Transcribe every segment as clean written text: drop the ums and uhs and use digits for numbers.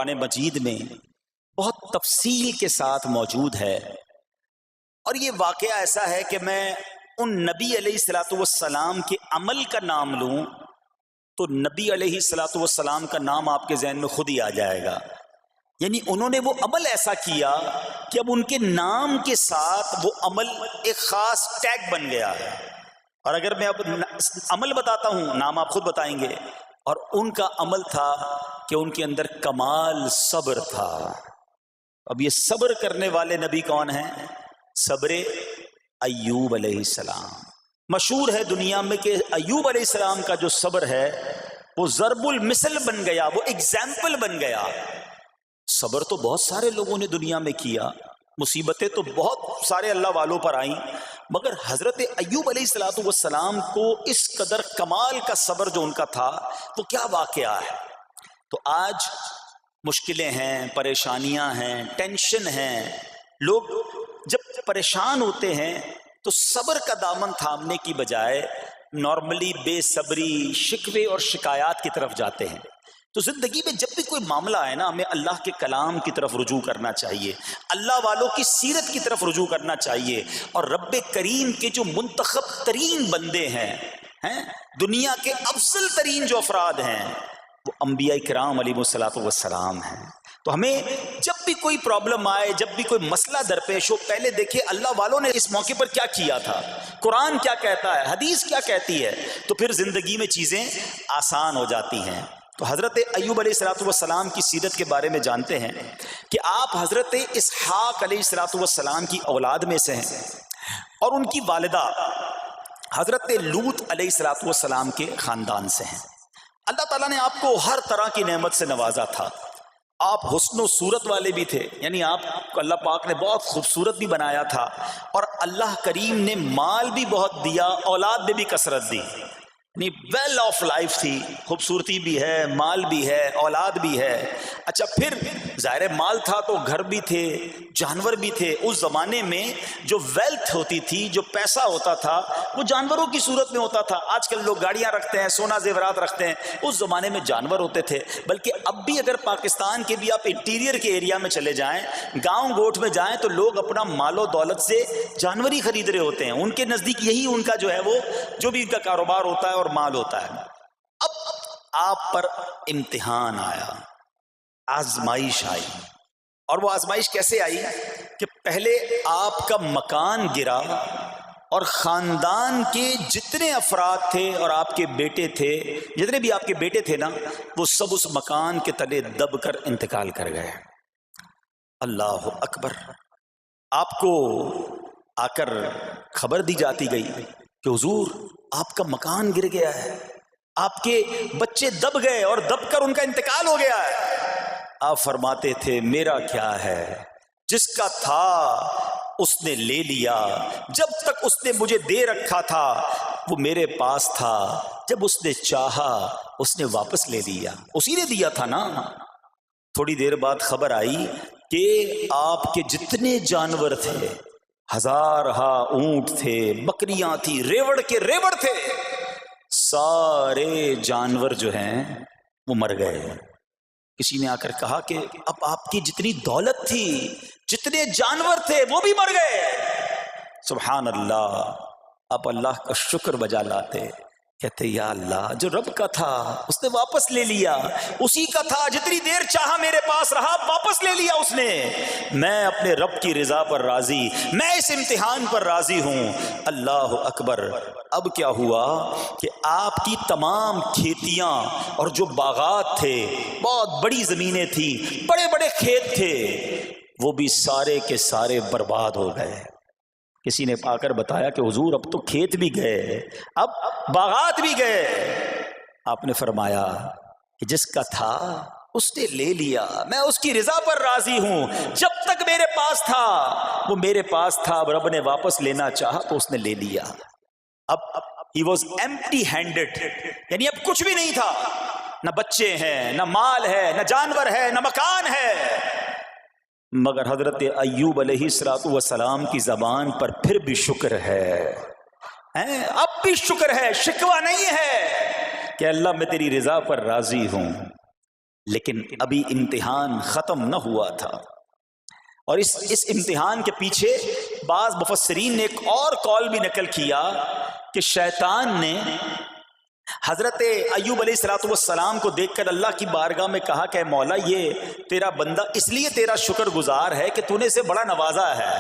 قرآن مجید میں بہت تفصیل کے ساتھ موجود ہے، اور یہ واقعہ ایسا ہے کہ میں ان نبی علیہ الصلوۃ والسلام کے عمل کا نام لوں تو نبی علیہ الصلوۃ والسلام کا نام آپ کے ذہن میں خود ہی آ جائے گا. یعنی انہوں نے وہ عمل ایسا کیا کہ اب ان کے نام کے ساتھ وہ عمل ایک خاص ٹیگ بن گیا ہے. اور اگر میں اب عمل بتاتا ہوں، نام آپ خود بتائیں گے. اور ان کا عمل تھا کہ ان کے اندر کمال صبر تھا. اب یہ صبر کرنے والے نبی کون ہیں؟ صبر ایوب علیہ السلام. مشہور ہے دنیا میں کہ ایوب علیہ السلام کا جو صبر ہے وہ ضرب المثل بن گیا، وہ ایگزامپل بن گیا. صبر تو بہت سارے لوگوں نے دنیا میں کیا، مصیبتیں تو بہت سارے اللہ والوں پر آئیں، مگر حضرت ایوب علیہ الصلوۃ والسلام کو اس قدر کمال کا صبر جو ان کا تھا وہ کیا واقعہ ہے. تو آج مشکلیں ہیں، پریشانیاں ہیں، ٹینشن ہیں. لوگ جب پریشان ہوتے ہیں تو صبر کا دامن تھامنے کی بجائے نارملی بے صبری، شکوے اور شکایات کی طرف جاتے ہیں. تو زندگی میں جب بھی کوئی معاملہ آئے نا، ہمیں اللہ کے کلام کی طرف رجوع کرنا چاہیے، اللہ والوں کی سیرت کی طرف رجوع کرنا چاہیے. اور رب کریم کے جو منتخب ترین بندے ہیں، دنیا کے افضل ترین جو افراد ہیں، وہ انبیاء کرام علیہ الصلوۃ والسلام ہیں. تو ہمیں جب بھی کوئی پرابلم آئے، جب بھی کوئی مسئلہ درپیش ہو، پہلے دیکھیں اللہ والوں نے اس موقع پر کیا کیا تھا، قرآن کیا کہتا ہے، حدیث کیا کہتی ہے، تو پھر زندگی میں چیزیں آسان ہو جاتی ہیں. تو حضرت ایوب علیہ الصلوۃ والسلام کی سیرت کے بارے میں جانتے ہیں کہ آپ حضرت اسحاق علیہ الصلوۃ والسلام کی اولاد میں سے ہیں، اور ان کی والدہ حضرت لوط علیہ الصلوۃ والسلام کے خاندان سے ہیں. اللہ تعالیٰ نے آپ کو ہر طرح کی نعمت سے نوازا تھا. آپ حسن و صورت والے بھی تھے، یعنی آپ کو اللہ پاک نے بہت خوبصورت بھی بنایا تھا، اور اللہ کریم نے مال بھی بہت دیا، اولاد میں بھی کثرت دی. یعنی ویل آف لائف تھی، خوبصورتی بھی ہے، مال بھی ہے، اولاد بھی ہے. اچھا، پھر ظاہر مال تھا تو گھر بھی تھے، جانور بھی تھے. اس زمانے میں جو ویلتھ ہوتی تھی، جو پیسہ ہوتا تھا، وہ جانوروں کی صورت میں ہوتا تھا. آج کل لوگ گاڑیاں رکھتے ہیں، سونا زیورات رکھتے ہیں، اس زمانے میں جانور ہوتے تھے. بلکہ اب بھی اگر پاکستان کے بھی آپ انٹیریئر کے ایریا میں چلے جائیں، گاؤں گوٹھ میں جائیں، تو لوگ اپنا مال و دولت سے جانور ہی خرید رہے ہوتے ہیں. ان کے نزدیک یہی ان کا جو ہے وہ جو بھی ان کا کاروبار ہوتا ہے اور مال ہوتا ہے. اب آپ پر امتحان آیا، آزمائش آئی. اور وہ آزمائش کیسے آئی کہ پہلے آپ کا مکان گرا، اور خاندان کے جتنے افراد تھے اور آپ کے بیٹے تھے، جتنے بھی آپ کے بیٹے تھے نا، وہ سب اس مکان کے تلے دب کر انتقال کر گئے. اللہ اکبر. آپ کو آ کر خبر دی جاتی گئی کہ حضور آپ کا مکان گر گیا ہے، آپ کے بچے دب گئے اور دب کر ان کا انتقال ہو گیا ہے. آپ فرماتے تھے میرا کیا ہے، جس کا تھا اس نے لے لیا. جب تک اس نے مجھے دے رکھا تھا وہ میرے پاس تھا، جب اس نے چاہا اس نے واپس لے لیا. اسی نے دیا تھا نا. تھوڑی دیر بعد خبر آئی کہ آپ کے جتنے جانور تھے، ہزارہا اونٹ تھے، بکریاں تھی، ریوڑ کے ریوڑ تھے، سارے جانور جو ہیں وہ مر گئے. کسی نے آ کر کہا کہ اب آپ کی جتنی دولت تھی، جتنے جانور تھے، وہ بھی مر گئے. سبحان اللہ. آپ اللہ کا شکر بجا لاتے، کہتے یا اللہ جو رب کا تھا اس نے واپس لے لیا، اسی کا تھا، جتنی دیر چاہا میرے پاس رہا، واپس لے لیا اس نے. میں اپنے رب کی رضا پر راضی، میں اس امتحان پر راضی ہوں. اللہ اکبر. اب کیا ہوا کہ آپ کی تمام کھیتیاں اور جو باغات تھے، بہت بڑی زمینیں تھیں، بڑے بڑے کھیت تھے، وہ بھی سارے کے سارے برباد ہو گئے. کسی نے آ کر بتایا کہ حضور اب تو کھیت بھی گئے، اب باغات بھی گئے. آپ نے فرمایا کہ جس کا تھا اس نے لے لیا، میں اس کی رضا پر راضی ہوں. جب تک میرے پاس تھا وہ میرے پاس تھا، اب رب نے واپس لینا چاہا تو اس نے لے لیا. اب he was empty handed، یعنی اب کچھ بھی نہیں تھا، نہ بچے ہیں، نہ مال ہے، نہ جانور ہے، نہ مکان ہے. مگر حضرت ایوب علیہ السلام کی زبان پر پھر بھی شکر ہے، اب بھی شکر ہے، شکوہ نہیں ہے کہ اللہ میں تیری رضا پر راضی ہوں. لیکن ابھی امتحان ختم نہ ہوا تھا، اور اس امتحان کے پیچھے بعض مفسرین نے ایک اور قول بھی نقل کیا کہ شیطان نے حضرت ایوب علیہ السلام کو دیکھ کر اللہ کی بارگاہ میں کہا کہ مولا یہ تیرا بندہ اس لیے تیرا شکر گزار ہے کہ تو نے اسے بڑا نوازا ہے،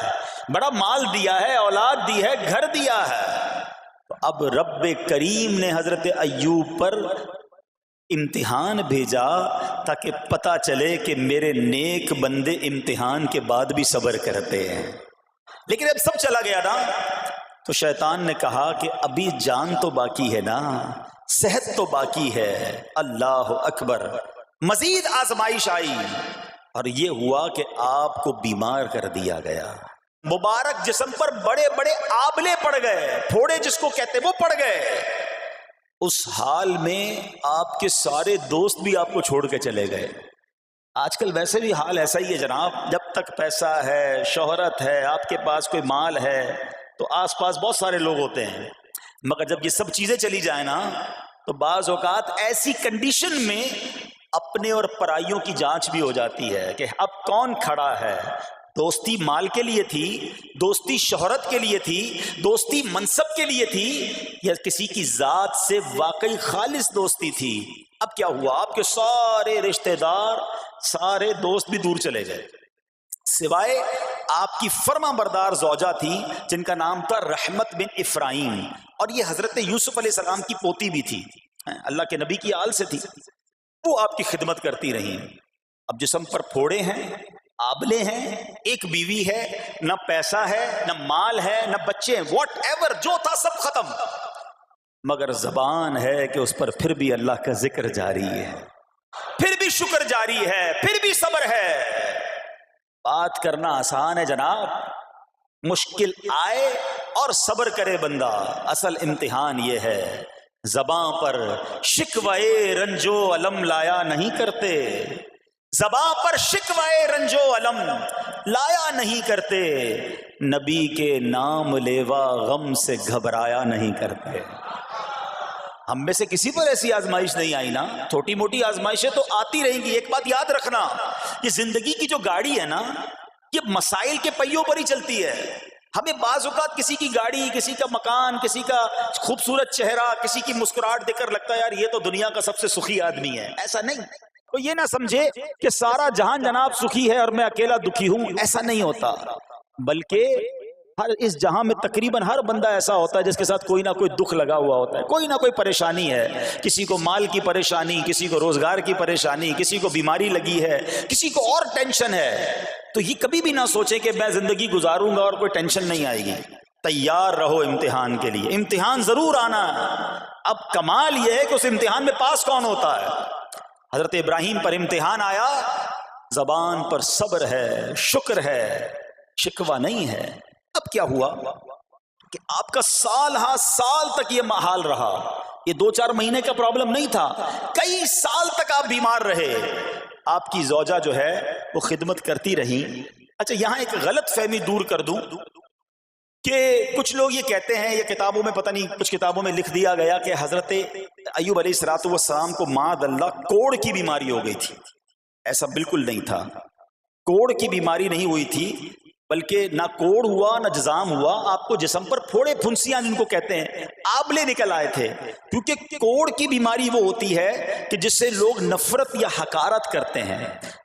بڑا مال دیا ہے، اولاد دی ہے، گھر دیا ہے۔ تو اب رب کریم نے حضرت ایوب پر امتحان بھیجا تاکہ پتہ چلے کہ میرے نیک بندے امتحان کے بعد بھی صبر کرتے ہیں۔ لیکن اب سب چلا گیا نا، تو شیطان نے کہا کہ ابھی جان تو باقی ہے نا، صحت تو باقی ہے، اللہ اکبر، مزید آزمائش آئی، اور یہ ہوا کہ آپ کو بیمار کر دیا گیا۔ مبارک جسم پر بڑے بڑے آبلے پڑ گئے، پھوڑے جس کو کہتے وہ پڑ گئے۔ اس حال میں آپ کے سارے دوست بھی آپ کو چھوڑ کے چلے گئے۔ آج کل ویسے بھی حال ایسا ہی ہے جناب، جب تک پیسہ ہے، شہرت ہے، آپ کے پاس کوئی مال ہے تو آس پاس بہت سارے لوگ ہوتے ہیں، مگر جب یہ سب چیزیں چلی جائیں نا تو بعض اوقات ایسی کنڈیشن میں اپنے اور پرائیوں کی جانچ بھی ہو جاتی ہے کہ اب کون کھڑا ہے۔ دوستی مال کے لیے تھی، دوستی شہرت کے لیے تھی، دوستی منصب کے لیے تھی، یا کسی کی ذات سے واقعی خالص دوستی تھی؟ اب کیا ہوا؟ آپ کے سارے رشتہ دار، سارے دوست بھی دور چلے گئے، سوائے آپ کی فرما بردار زوجہ تھی جن کا نام تھا رحمت بن افراہیم، اور یہ حضرت یوسف علیہ السلام کی پوتی بھی تھی، اللہ کے نبی کی آل سے تھی، وہ آپ کی خدمت کرتی رہیں۔ اب جسم پر پھوڑے ہیں، آبلے ہیں، ایک بیوی ہے، نہ پیسہ ہے، نہ مال ہے، نہ بچے ہیں، واٹ ایور جو تھا سب ختم، مگر زبان ہے کہ اس پر پھر بھی اللہ کا ذکر جاری ہے، پھر بھی شکر جاری ہے، پھر بھی صبر ہے۔ بات کرنا آسان ہے جناب، مشکل آئے اور صبر کرے بندہ، اصل امتحان یہ ہے۔ زباں پر شکوائے رنجو علم لایا نہیں کرتے، زباں پر شکوائے رنجو علم لایا نہیں کرتے، نبی کے نام لیوا غم سے گھبرایا نہیں کرتے۔ ہم میں سے کسی پر ایسی آزمائش نہیں آئی نا، چھوٹی موٹی آزمائشیں تو آتی رہیں گی۔ ایک بات یاد رکھنا، یہ زندگی کی جو گاڑی ہے نا، یہ مسائل کے پہیوں پر ہی چلتی ہے۔ ہمیں بعض اوقات کسی کی گاڑی، کسی کا مکان، کسی کا خوبصورت چہرہ، کسی کی مسکراہٹ دیکھ کر لگتا ہے یار یہ تو دنیا کا سب سے سخی آدمی ہے۔ ایسا نہیں، تو یہ نہ سمجھے کہ سارا جہان جناب سخی ہے اور میں اکیلا دکھی ہوں، ایسا نہیں ہوتا، بلکہ ہر اس جہاں میں تقریباً ہر بندہ ایسا ہوتا ہے جس کے ساتھ کوئی نہ کوئی دکھ لگا ہوا ہوتا ہے، کوئی نہ کوئی پریشانی ہے، کسی کو مال کی پریشانی، کسی کو روزگار کی پریشانی، کسی کو بیماری لگی ہے، کسی کو اور ٹینشن ہے۔ تو یہ کبھی بھی نہ سوچے کہ میں زندگی گزاروں گا اور کوئی ٹینشن نہیں آئے گی، تیار رہو امتحان کے لیے، امتحان ضرور آنا۔ اب کمال یہ ہے کہ اس امتحان میں پاس کون ہوتا ہے۔ حضرت ابراہیم پر امتحان آیا، زبان پر صبر ہے، شکر ہے، شکوہ نہیں ہے۔ اب کیا ہوا کہ آپ کا سال ہاں سال تک یہ محال رہا، یہ 2-4 مہینے کا پرابلم نہیں تھا، کئی سال تک آپ بیمار رہے۔ آپ کی زوجہ جو ہے وہ خدمت کرتی رہی۔ اچھا یہاں ایک غلط فہمی دور کر دوں کہ کچھ لوگ یہ کہتے ہیں، یہ کتابوں میں پتہ نہیں کچھ کتابوں میں لکھ دیا گیا کہ حضرت ایوب علیہ السلام کو معاذ اللہ کوڑ کی بیماری ہو گئی تھی۔ ایسا بالکل نہیں تھا، کوڑ کی بیماری نہیں ہوئی تھی، بلکہ نہ کوڑ ہوا نہ جزام ہوا، آپ کو جسم پر پھوڑے پھنسیاں جن کو کہتے ہیں آبلے نکل آئے تھے، کیونکہ کوڑ کی بیماری وہ ہوتی ہے کہ جس سے لوگ نفرت یا حقارت کرتے ہیں۔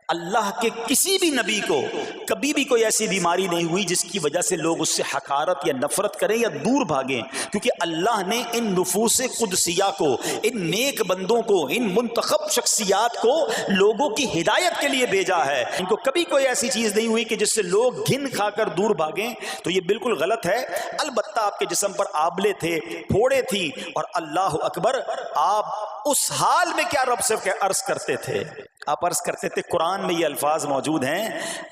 اللہ کے کسی بھی نبی کو کبھی بھی کوئی ایسی بیماری نہیں ہوئی جس کی وجہ سے لوگ اس سے حقارت یا نفرت کریں یا دور بھاگیں، کیونکہ اللہ نے ان نفوس قدسیہ کو، ان نیک بندوں کو، ان منتخب شخصیات کو لوگوں کی ہدایت کے لیے بھیجا ہے۔ ان کو کبھی کوئی ایسی چیز نہیں ہوئی کہ جس سے لوگ گھن کھا کر دور بھاگیں، تو یہ بالکل غلط ہے۔ البتہ آپ کے جسم پر آبلے تھے، پھوڑے تھی، اور اللہ اکبر، آپ اس حال میں کیا رب سے عرض کرتے تھے؟ آپ عرض کرتے تھے، قرآن میں یہ الفاظ موجود ہیں،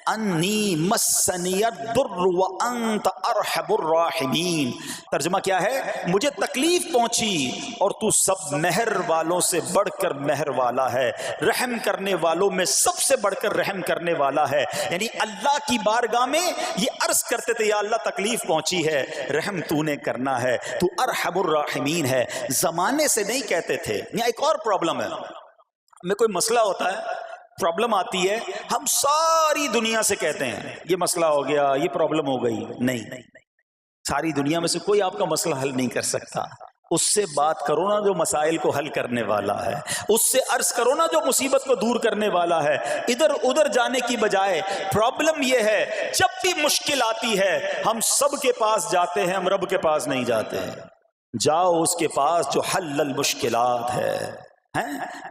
انی مسنی الضر وانت ارحم الراحمین۔ ترجمہ کیا ہے؟ مجھے تکلیف پہنچی اور تو سب مہر والوں سے بڑھ کر مہر والا ہے، رحم کرنے والوں میں سب سے بڑھ کر رحم کرنے والا ہے۔ یعنی اللہ کی بارگاہ میں یہ عرض کرتے تھے، یا اللہ تکلیف پہنچی ہے، رحم تو نے کرنا ہے، تو ارحم الراحمین ہے، زمانے سے نہیں کہتے تھے۔ یہاں ایک اور پرابلم ہے، میں کوئی مسئلہ ہوتا ہے پرابلم آتی ہے ہم ساری دنیا سے کہتے ہیں یہ مسئلہ ہو گیا، یہ پرابلم ہو گئی. نہیں، ساری دنیا میں سے کوئی آپ کا مسئلہ حل نہیں کر سکتا. اس سے بات کرو نا جو مسائل کو حل کرنے والا ہے، اس سے عرض کرو نا جو مصیبت کو دور کرنے والا ہے. ادھر ادھر جانے کی بجائے پرابلم یہ ہے جب بھی مشکل آتی ہے ہم سب کے پاس جاتے ہیں، ہم رب کے پاس نہیں جاتے ہیں. جاؤ اس کے پاس جو حل المشکلات ہے،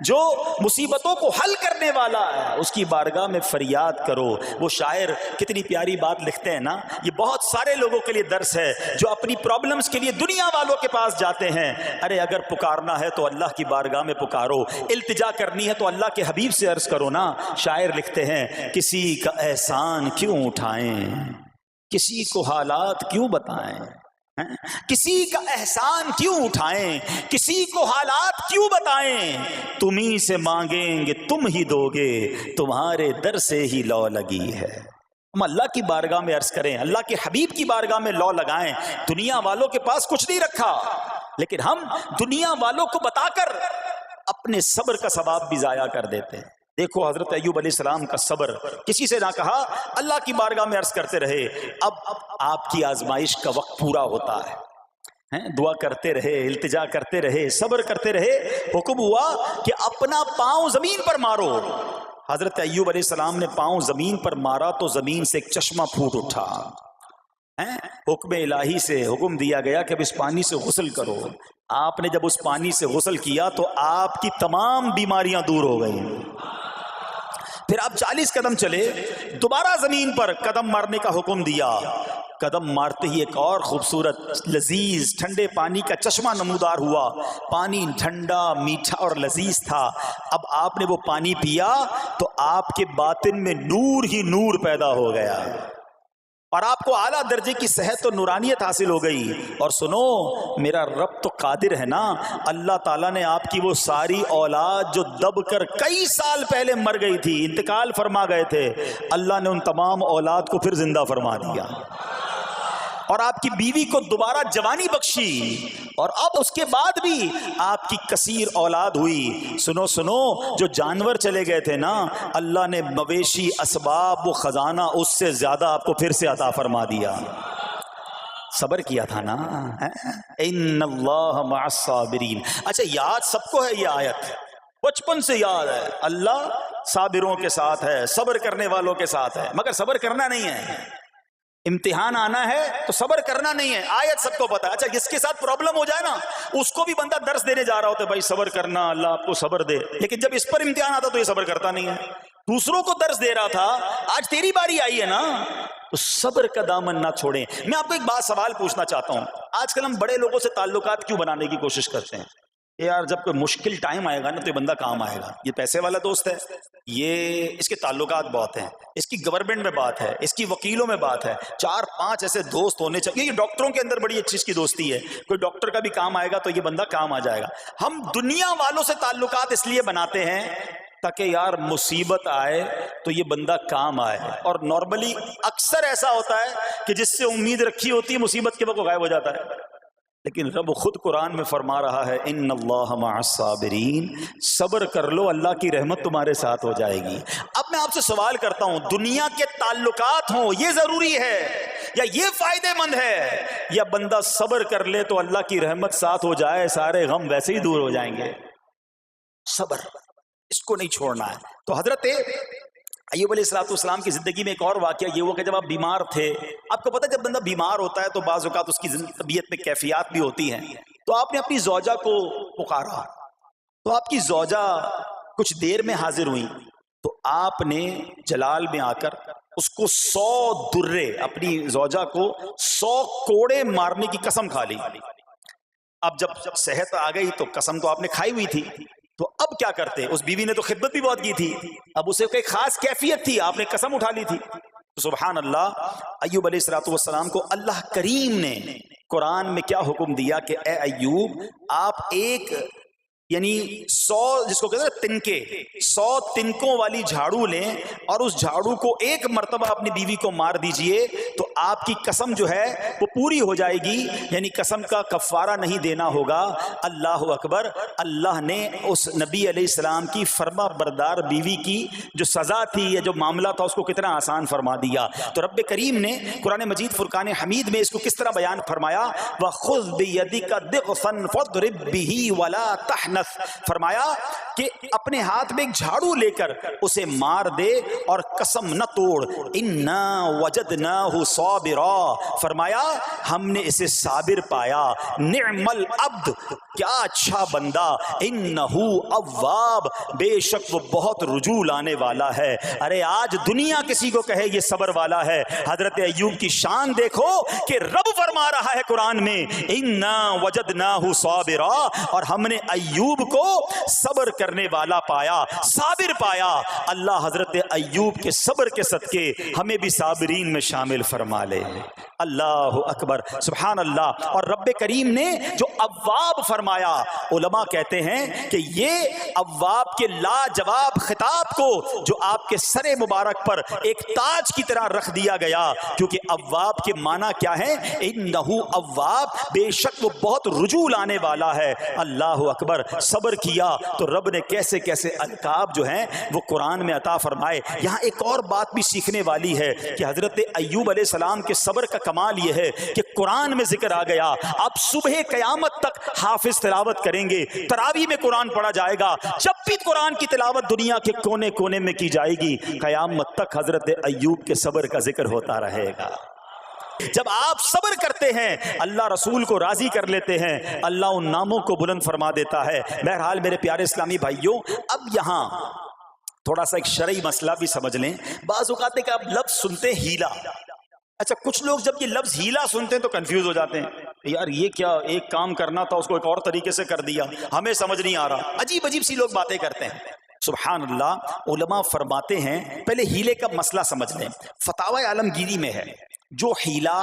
جو مصیبتوں کو حل کرنے والا ہے، اس کی بارگاہ میں فریاد کرو. وہ شاعر کتنی پیاری بات لکھتے ہیں نا، یہ بہت سارے لوگوں کے لیے درس ہے جو اپنی پرابلمز کے لیے دنیا والوں کے پاس جاتے ہیں. ارے اگر پکارنا ہے تو اللہ کی بارگاہ میں پکارو، التجا کرنی ہے تو اللہ کے حبیب سے عرض کرو نا. شاعر لکھتے ہیں کسی کا احسان کیوں اٹھائیں، کسی کو حالات کیوں بتائیں، کسی کا احسان کیوں اٹھائیں، کسی کو حالات کیوں بتائیں. تمہیں سے مانگیں گے تم ہی دو گے، تمہارے در سے ہی لو لگی ہے. ہم اللہ کی بارگاہ میں عرض کریں، اللہ کے حبیب کی بارگاہ میں لو لگائیں. دنیا والوں کے پاس کچھ نہیں رکھا، لیکن ہم دنیا والوں کو بتا کر اپنے صبر کا ثواب بھی ضائع کر دیتے ہیں. دیکھو حضرت ایوب علیہ السلام کا صبر، کسی سے نہ کہا، اللہ کی بارگاہ میں عرض کرتے رہے. اب آپ کی آزمائش کا وقت پورا ہوتا ہے، دعا کرتے رہے، التجا کرتے رہے، صبر کرتے رہے. حکم ہوا کہ اپنا پاؤں زمین پر مارو. حضرت ایوب علیہ السلام نے پاؤں زمین پر مارا تو زمین سے ایک چشمہ پھوٹ اٹھا. حکم الہی سے حکم دیا گیا کہ اب اس پانی سے غسل کرو. آپ نے جب اس پانی سے غسل کیا تو آپ کی تمام بیماریاں دور ہو گئیں. پھر آپ 40 قدم چلے، دوبارہ زمین پر قدم مارنے کا حکم دیا. قدم مارتے ہی ایک اور خوبصورت لذیذ ٹھنڈے پانی کا چشمہ نمودار ہوا. پانی ٹھنڈا، میٹھا اور لذیذ تھا. اب آپ نے وہ پانی پیا تو آپ کے باطن میں نور ہی نور پیدا ہو گیا اور آپ کو اعلیٰ درجے کی صحت اور نورانیت حاصل ہو گئی. اور سنو، میرا رب تو قادر ہے نا، اللہ تعالیٰ نے آپ کی وہ ساری اولاد جو دب کر کئی سال پہلے مر گئی تھی، انتقال فرما گئے تھے، اللہ نے ان تمام اولاد کو پھر زندہ فرما دیا اور آپ کی بیوی کو دوبارہ جوانی بخشی، اور اب اس کے بعد بھی آپ کی کثیر اولاد ہوئی. سنو سنو، جو جانور چلے گئے تھے نا، اللہ نے مویشی، اسباب، وہ خزانہ اس سے زیادہ آپ کو پھر سے عطا فرما دیا. صبر کیا تھا نا. ان اللہ مع الصابرین. اچھا، یاد سب کو ہے یہ آیت، بچپن سے یاد ہے، اللہ صابروں کے ساتھ ہے، صبر کرنے والوں کے ساتھ ہے. مگر صبر کرنا نہیں ہے، امتحان آنا ہے تو صبر کرنا نہیں ہے. آیت سب کو پتا ہے. اچھا، جس کے ساتھ پرابلم ہو جائے نا، اس کو بھی بندہ درس دینے جا رہا ہوتا ہے، بھائی صبر کرنا، اللہ آپ کو صبر دے. لیکن جب اس پر امتحان آتا تو یہ صبر کرتا نہیں ہے. دوسروں کو درس دے رہا تھا، آج تیری باری آئی ہے نا، تو صبر کا دامن نہ چھوڑیں. میں آپ کو ایک بات سوال پوچھنا چاہتا ہوں. آج کل ہم بڑے لوگوں سے تعلقات کیوں بنانے کی کوشش کرتے ہیں؟ یار جب کوئی مشکل ٹائم آئے گا نا تو یہ بندہ کام آئے گا، یہ پیسے والا دوست ہے، یہ اس کے تعلقات بہت ہیں، اس کی گورنمنٹ میں بات ہے، اس کی وکیلوں میں بات ہے. 4-5 ایسے دوست ہونے چاہیے. یہ ڈاکٹروں کے اندر بڑی اچھی اس کی دوستی ہے، کوئی ڈاکٹر کا بھی کام آئے گا تو یہ بندہ کام آ جائے گا. ہم دنیا والوں سے تعلقات اس لیے بناتے ہیں تاکہ یار مصیبت آئے تو یہ بندہ کام آئے. اور نارملی اکثر ایسا ہوتا ہے کہ جس سے امید رکھی ہوتی ہے مصیبت کے وقت غائب ہو جاتا ہے. لیکن رب خود قرآن میں فرما رہا ہے ان اللہ مع الصابرین، صبر کر لو، اللہ کی رحمت تمہارے ساتھ ہو جائے گی. اب میں آپ سے سوال کرتا ہوں، دنیا کے تعلقات ہوں یہ ضروری ہے یا یہ فائدہ مند ہے، یا بندہ صبر کر لے تو اللہ کی رحمت ساتھ ہو جائے، سارے غم ویسے ہی دور ہو جائیں گے؟ صبر، اس کو نہیں چھوڑنا ہے. تو حضرت ایوب علیہ السلام کی زندگی میں ایک اور واقعہ یہ ہوا کہ جب آپ بیمار تھے، آپ کو پتہ جب بندہ بیمار ہوتا ہے تو بعض اوقات اس کی طبیعت میں کیفیات بھی ہوتی ہیں. تو آپ نے اپنی زوجہ کو پکارا تو آپ کی زوجہ کچھ دیر میں حاضر ہوئی. تو آپ نے جلال میں آ کر اس کو 100 درے، اپنی زوجہ کو 100 کوڑے مارنے کی قسم کھا لی. اب جب صحت آ گئی تو قسم تو آپ نے کھائی ہوئی تھی، تو اب کیا کرتے؟ اس بیوی نے تو خدمت بھی بہت کی تھی، اب اسے کوئی خاص کیفیت تھی، آپ نے قسم اٹھا لی تھی. سبحان اللہ، ایوب علیہ السلام کو اللہ کریم نے قرآن میں کیا حکم دیا کہ اے ایوب، آپ ایک یعنی 100 جس کو کہتے ہیں تنکے، 100 تنکوں والی جھاڑو لیں اور اس جھاڑو کو ایک مرتبہ اپنی بیوی کو مار دیجئے تو آپ کی قسم جو ہے وہ پوری ہو جائے گی، یعنی قسم کا کفارہ نہیں دینا ہوگا۔ اللہ اکبر۔ اللہ نے اس نبی علیہ السلام کی فرما بردار بیوی کی جو سزا تھی یا جو معاملہ تھا اس کو کتنا آسان فرما دیا۔ تو رب کریم نے قرآن مجید فرقان حمید میں اس کو کس طرح بیان فرمایا، وَخُذْ بِيَدِكَ ضِغْثًا فَاضْرِب بِهِ وَلَا تَحْنَثْ، فرمایا کہ اپنے ہاتھ میں ایک جھاڑو لے کر اسے مار دے اور قسم نہ توڑ۔ اِنَّا وَجَدْنَاهُ صَابِرًا، فرمایا ہم نے اسے صابر پایا۔ نعم العبد، کیا اچھا بندہ، انہو اواب، بے شک وہ بہت رجوع لانے والا ہے۔ ارے آج دنیا کسی کو کہے یہ صبر والا ہے، حضرت ایوب کی شان دیکھو کہ رب فرما رہا ہے قرآن میں انا وجدناہ صابرا، اور ہم نے ایوب کو صبر کرنے والا پایا، صابر پایا۔ اللہ حضرت ایوب کے صبر کے صدقے ہمیں بھی صابرین میں شامل فرما لے۔ اللہ اکبر، سبحان اللہ۔ اور رب کریم نے جو اواب فرمایا، علماء کہتے ہیں کہ یہ اواب کے لاجواب خطاب کو جو آپ کے سر مبارک پر ایک تاج کی طرح رکھ دیا گیا، کیونکہ اواب کے معنی کیا ہے، انہو اواب، بے شک وہ بہت رجوع لانے والا ہے۔ اللہ اکبر۔ صبر کیا تو رب نے کیسے کیسے القاب جو ہیں وہ قرآن میں عطا فرمائے۔ یہاں ایک اور بات بھی سیکھنے والی ہے کہ حضرت ایوب علیہ السلام کے صبر کا کمال یہ ہے کہ قرآن میں ذکر آ گیا، آپ صبح قیامت تک حافظ تلاوت کریں گے، تراویح میں قرآن پڑھا جائے گا، جب بھی قرآن کی تلاوت دنیا کے کونے کونے میں کی جائے گی، قیامت تک حضرت ایوب کے صبر کا ذکر ہوتا رہے گا۔ جب آپ صبر کرتے ہیں اللہ رسول کو راضی کر لیتے ہیں، اللہ ان ناموں کو بلند فرما دیتا ہے۔ بہرحال میرے پیارے اسلامی بھائیوں، اب یہاں تھوڑا سا ایک شرعی مسئلہ بھی سمجھ لیں۔ بعض اوقات ہے کہ آپ لفظ سنتے ہیں ہیلا، اچھا کچھ لوگ جب یہ لفظ ہیلا سنتے ہیں تو کنفیوز ہو جاتے ہیں، یار یہ کیا، ایک کام کرنا تھا اس کو ایک اور طریقے سے کر دیا، ہمیں سمجھ نہیں آ رہا، عجیب عجیب سی لوگ باتیں کرتے ہیں۔ سبحان اللہ، علماء فرماتے ہیں پہلے ہیلے کا مسئلہ سمجھ لیں۔ فتاوی عالمگیری میں ہے جو ہیلا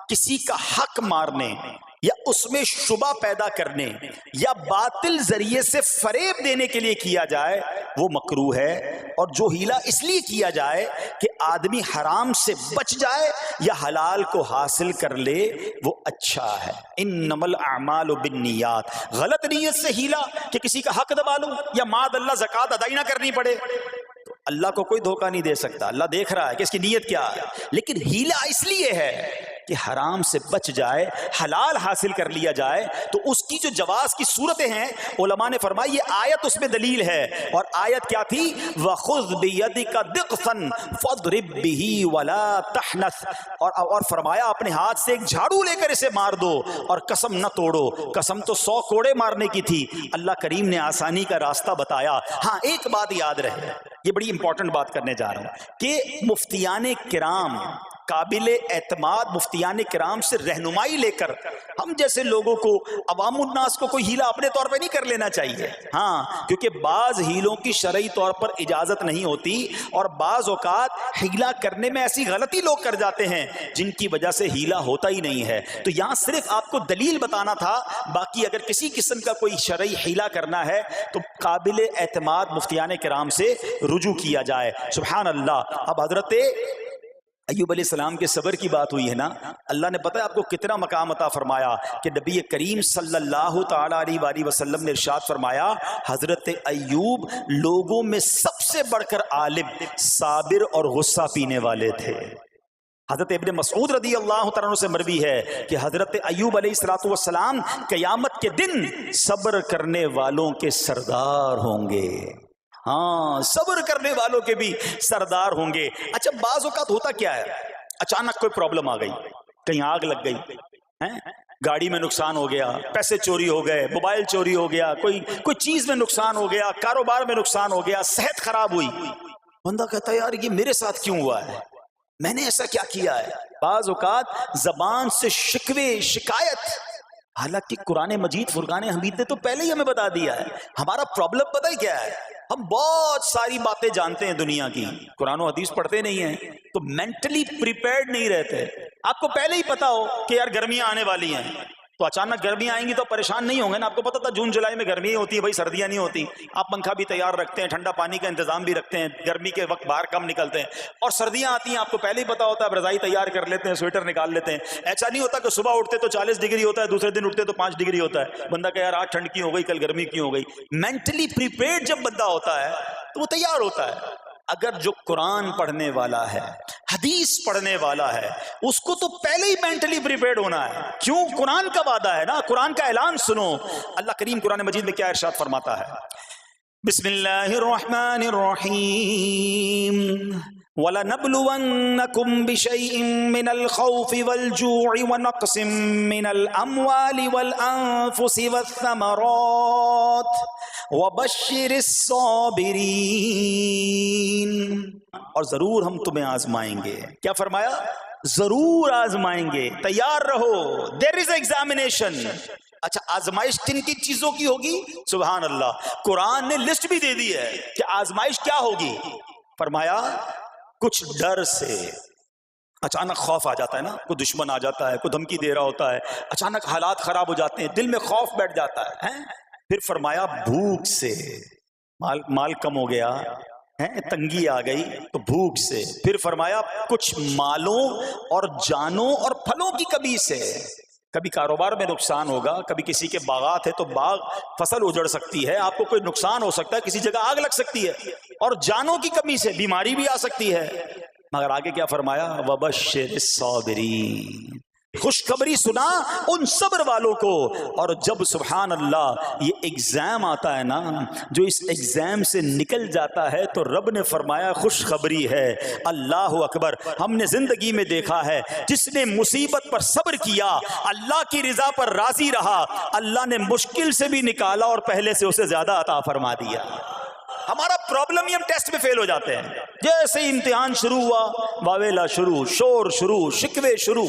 کسی کا حق مارنے یا اس میں شبہ پیدا کرنے یا باطل ذریعے سے فریب دینے کے لیے کیا جائے وہ مکروہ ہے، اور جو ہیلا اس لیے کیا جائے کہ آدمی حرام سے بچ جائے یا حلال کو حاصل کر لے وہ اچھا ہے۔ انما الاعمال بالنیات، غلط نیت سے ہیلا کہ کسی کا حق دبا لوں یا معاذ اللہ زکوٰۃ ادائی نہ کرنی پڑے، تو اللہ کو کوئی دھوکہ نہیں دے سکتا، اللہ دیکھ رہا ہے کہ اس کی نیت کیا ہے۔ لیکن ہیلا اس لیے ہے کہ حرام سے بچ جائے، حلال حاصل کر لیا جائے، تو اس کی جو جواز کی صورتیں ہیں علماء نے فرمایا یہ آیت اس میں دلیل ہے، اور آیت کیا تھی، وَخُذْ بِيَدِكَ ضِغْثًا فَاضْرِب بِهِ وَلَا تَحْنَثْ، اور فرمایا اپنے ہاتھ سے ایک جھاڑو لے کر اسے مار دو اور قسم نہ توڑو۔ قسم تو 100 کوڑے مارنے کی تھی، اللہ کریم نے آسانی کا راستہ بتایا۔ ہاں ایک بات یاد رہے، یہ بڑی امپورٹنٹ بات کرنے جا رہا ہوں کہ مفتیان کرام، قابل اعتماد مفتیان کرام سے رہنمائی لے کر ہم جیسے لوگوں کو، عوام الناس کو کوئی ہیلا اپنے طور پہ نہیں کر لینا چاہیے۔ ہاں کیونکہ بعض ہیلوں کی شرعی طور پر اجازت نہیں ہوتی، اور بعض اوقات ہیلا کرنے میں ایسی غلطی لوگ کر جاتے ہیں جن کی وجہ سے ہیلا ہوتا ہی نہیں ہے۔ تو یہاں صرف آپ کو دلیل بتانا تھا، باقی اگر کسی قسم کا کوئی شرعی ہیلا کرنا ہے تو قابل اعتماد مفتیان کرام سے رجوع کیا جائے۔ سبحان اللہ۔ اب حضرت ایوب علیہ السلام کے صبر کی بات ہوئی ہے نا، اللہ نے پتہ ہے آپ کو کتنا مقام عطا فرمایا کہ نبی کریم صلی اللہ تعالی علیہ وآلہ وسلم نے ارشاد فرمایا حضرت ایوب لوگوں میں سب سے بڑھ کر عالم، صابر اور غصہ پینے والے تھے۔ حضرت ابن مسعود رضی اللہ تعالیٰ عنہ سے مروی ہے کہ حضرت ایوب علیہ السلام قیامت کے دن صبر کرنے والوں کے سردار ہوں گے۔ ہاں صبر کرنے والوں کے بھی سردار ہوں گے۔ اچھا بعض اوقات ہوتا کیا ہے، اچانک کوئی پرابلم آ گئی، کہیں آگ لگ گئی، گاڑی میں نقصان ہو گیا، پیسے چوری ہو گئے، موبائل چوری ہو گیا، کوئی چیز میں نقصان ہو گیا، کاروبار میں نقصان ہو گیا، صحت خراب ہوئی، بندہ کہتا ہے یار یہ میرے ساتھ کیوں ہوا ہے، میں نے ایسا کیا کیا ہے۔ بعض اوقات زبان سے شکوے، شکایت، حالانکہ قرآن مجید فرقان حمید نے تو پہلے ہی ہمیں بتا دیا ہے ہمارا پرابلم پتہ ہی کیا ہے۔ ہم بہت ساری باتیں جانتے ہیں دنیا کی، قرآن و حدیث پڑھتے نہیں ہیں تو مینٹلی پریپیئرڈ نہیں رہتے۔ آپ کو پہلے ہی پتا ہو کہ یار گرمیاں آنے والی ہیں، تو اچانک گرمیاں آئیں گی تو پریشان نہیں ہوں گے نا. آپ کو پتا تھا جون جولائی میں گرمی ہوتی ہے بھائی, سردیاں نہیں ہوتی. آپ پنکھا بھی تیار رکھتے ہیں, ٹھنڈا پانی کا انتظام بھی رکھتے ہیں, گرمی کے وقت باہر کم نکلتے ہیں. اور سردیاں آتی ہیں آپ کو پہلے ہی پتا ہوتا ہے, رضائی تیار کر لیتے ہیں, سویٹر نکال لیتے ہیں. ایسا نہیں ہوتا کہ صبح اٹھتے تو 40 ڈگری ہوتا ہے, دوسرے دن اٹھتے تو 5 ڈگری ہوتا ہے. بندہ کہ یار آج ٹھنڈ کیوں ہو گئی, کل گرمی کیوں ہو گئی. مینٹلی پریپیئرڈ جب بندہ ہوتا ہے تو وہ تیار ہوتا ہے. اگر جو قرآن پڑھنے والا ہے, حدیث پڑھنے والا ہے, اس کو تو پہلے ہی مینٹلی پریپیئرڈ ہونا ہے. کیوں؟ قرآن کا وعدہ ہے نا, قرآن کا اعلان سنو. اللہ کریم قرآن مجید میں کیا ارشاد فرماتا ہے؟ بسم اللہ الرحمن الرحیم وَلَنَبْلُوَنَّكُمْ بِشَيْءٍ مِّنَ الْخَوْفِ وَالْجُوعِ وَنَقْصٍ مِّنَ الْأَمْوَالِ وَالْأَنفُسِ وَالثَّمَرَاتِ وَبَشِّرِ الصَّابِرِينَ. اور ضرور ہم تمہیں آزمائیں گے. کیا فرمایا؟ ضرور آزمائیں گے, تیار رہو. دیر از ایگزامینیشن. اچھا, آزمائش کن کی چیزوں کی ہوگی؟ سبحان اللہ, قرآن نے لسٹ بھی دے دی ہے کہ آزمائش کیا ہوگی. فرمایا کچھ ڈر سے, اچانک خوف آ جاتا ہے نا, کوئی دشمن آ جاتا ہے, کوئی دھمکی دے رہا ہوتا ہے, اچانک حالات خراب ہو جاتے ہیں, دل میں خوف بیٹھ جاتا ہے. پھر فرمایا بھوک سے, مال کم ہو گیا, تنگی آ گئی تو بھوک سے. پھر فرمایا کچھ مالوں اور جانوں اور پھلوں کی کمی سے. کبھی کاروبار میں نقصان ہوگا, کبھی کسی کے باغات ہے تو باغ فصل اجڑ سکتی ہے, آپ کو کوئی نقصان ہو سکتا ہے, کسی جگہ آگ لگ سکتی ہے, اور جانوں کی کمی سے بیماری بھی آ سکتی ہے. مگر آگے کیا فرمایا؟ وَبَشِّرِ الصَّابِرِينَ. خوشخبری سنا ان صبر والوں کو. اور جب سبحان اللہ یہ ایگزام آتا ہے نا, جو اس ایگزام سے نکل جاتا ہے تو رب نے فرمایا خوشخبری ہے. اللہ اکبر. ہم نے زندگی میں دیکھا ہے جس نے مصیبت پر صبر کیا, اللہ کی رضا پر راضی رہا, اللہ نے مشکل سے بھی نکالا اور پہلے سے اسے زیادہ عطا فرما دیا. ہمارا پرابلم ہی ہم ٹیسٹ میں فیل ہو جاتے ہیں. جیسے ہی امتحان شروع ہوا, واویلا شروع, شور شروع, شکوے شروع.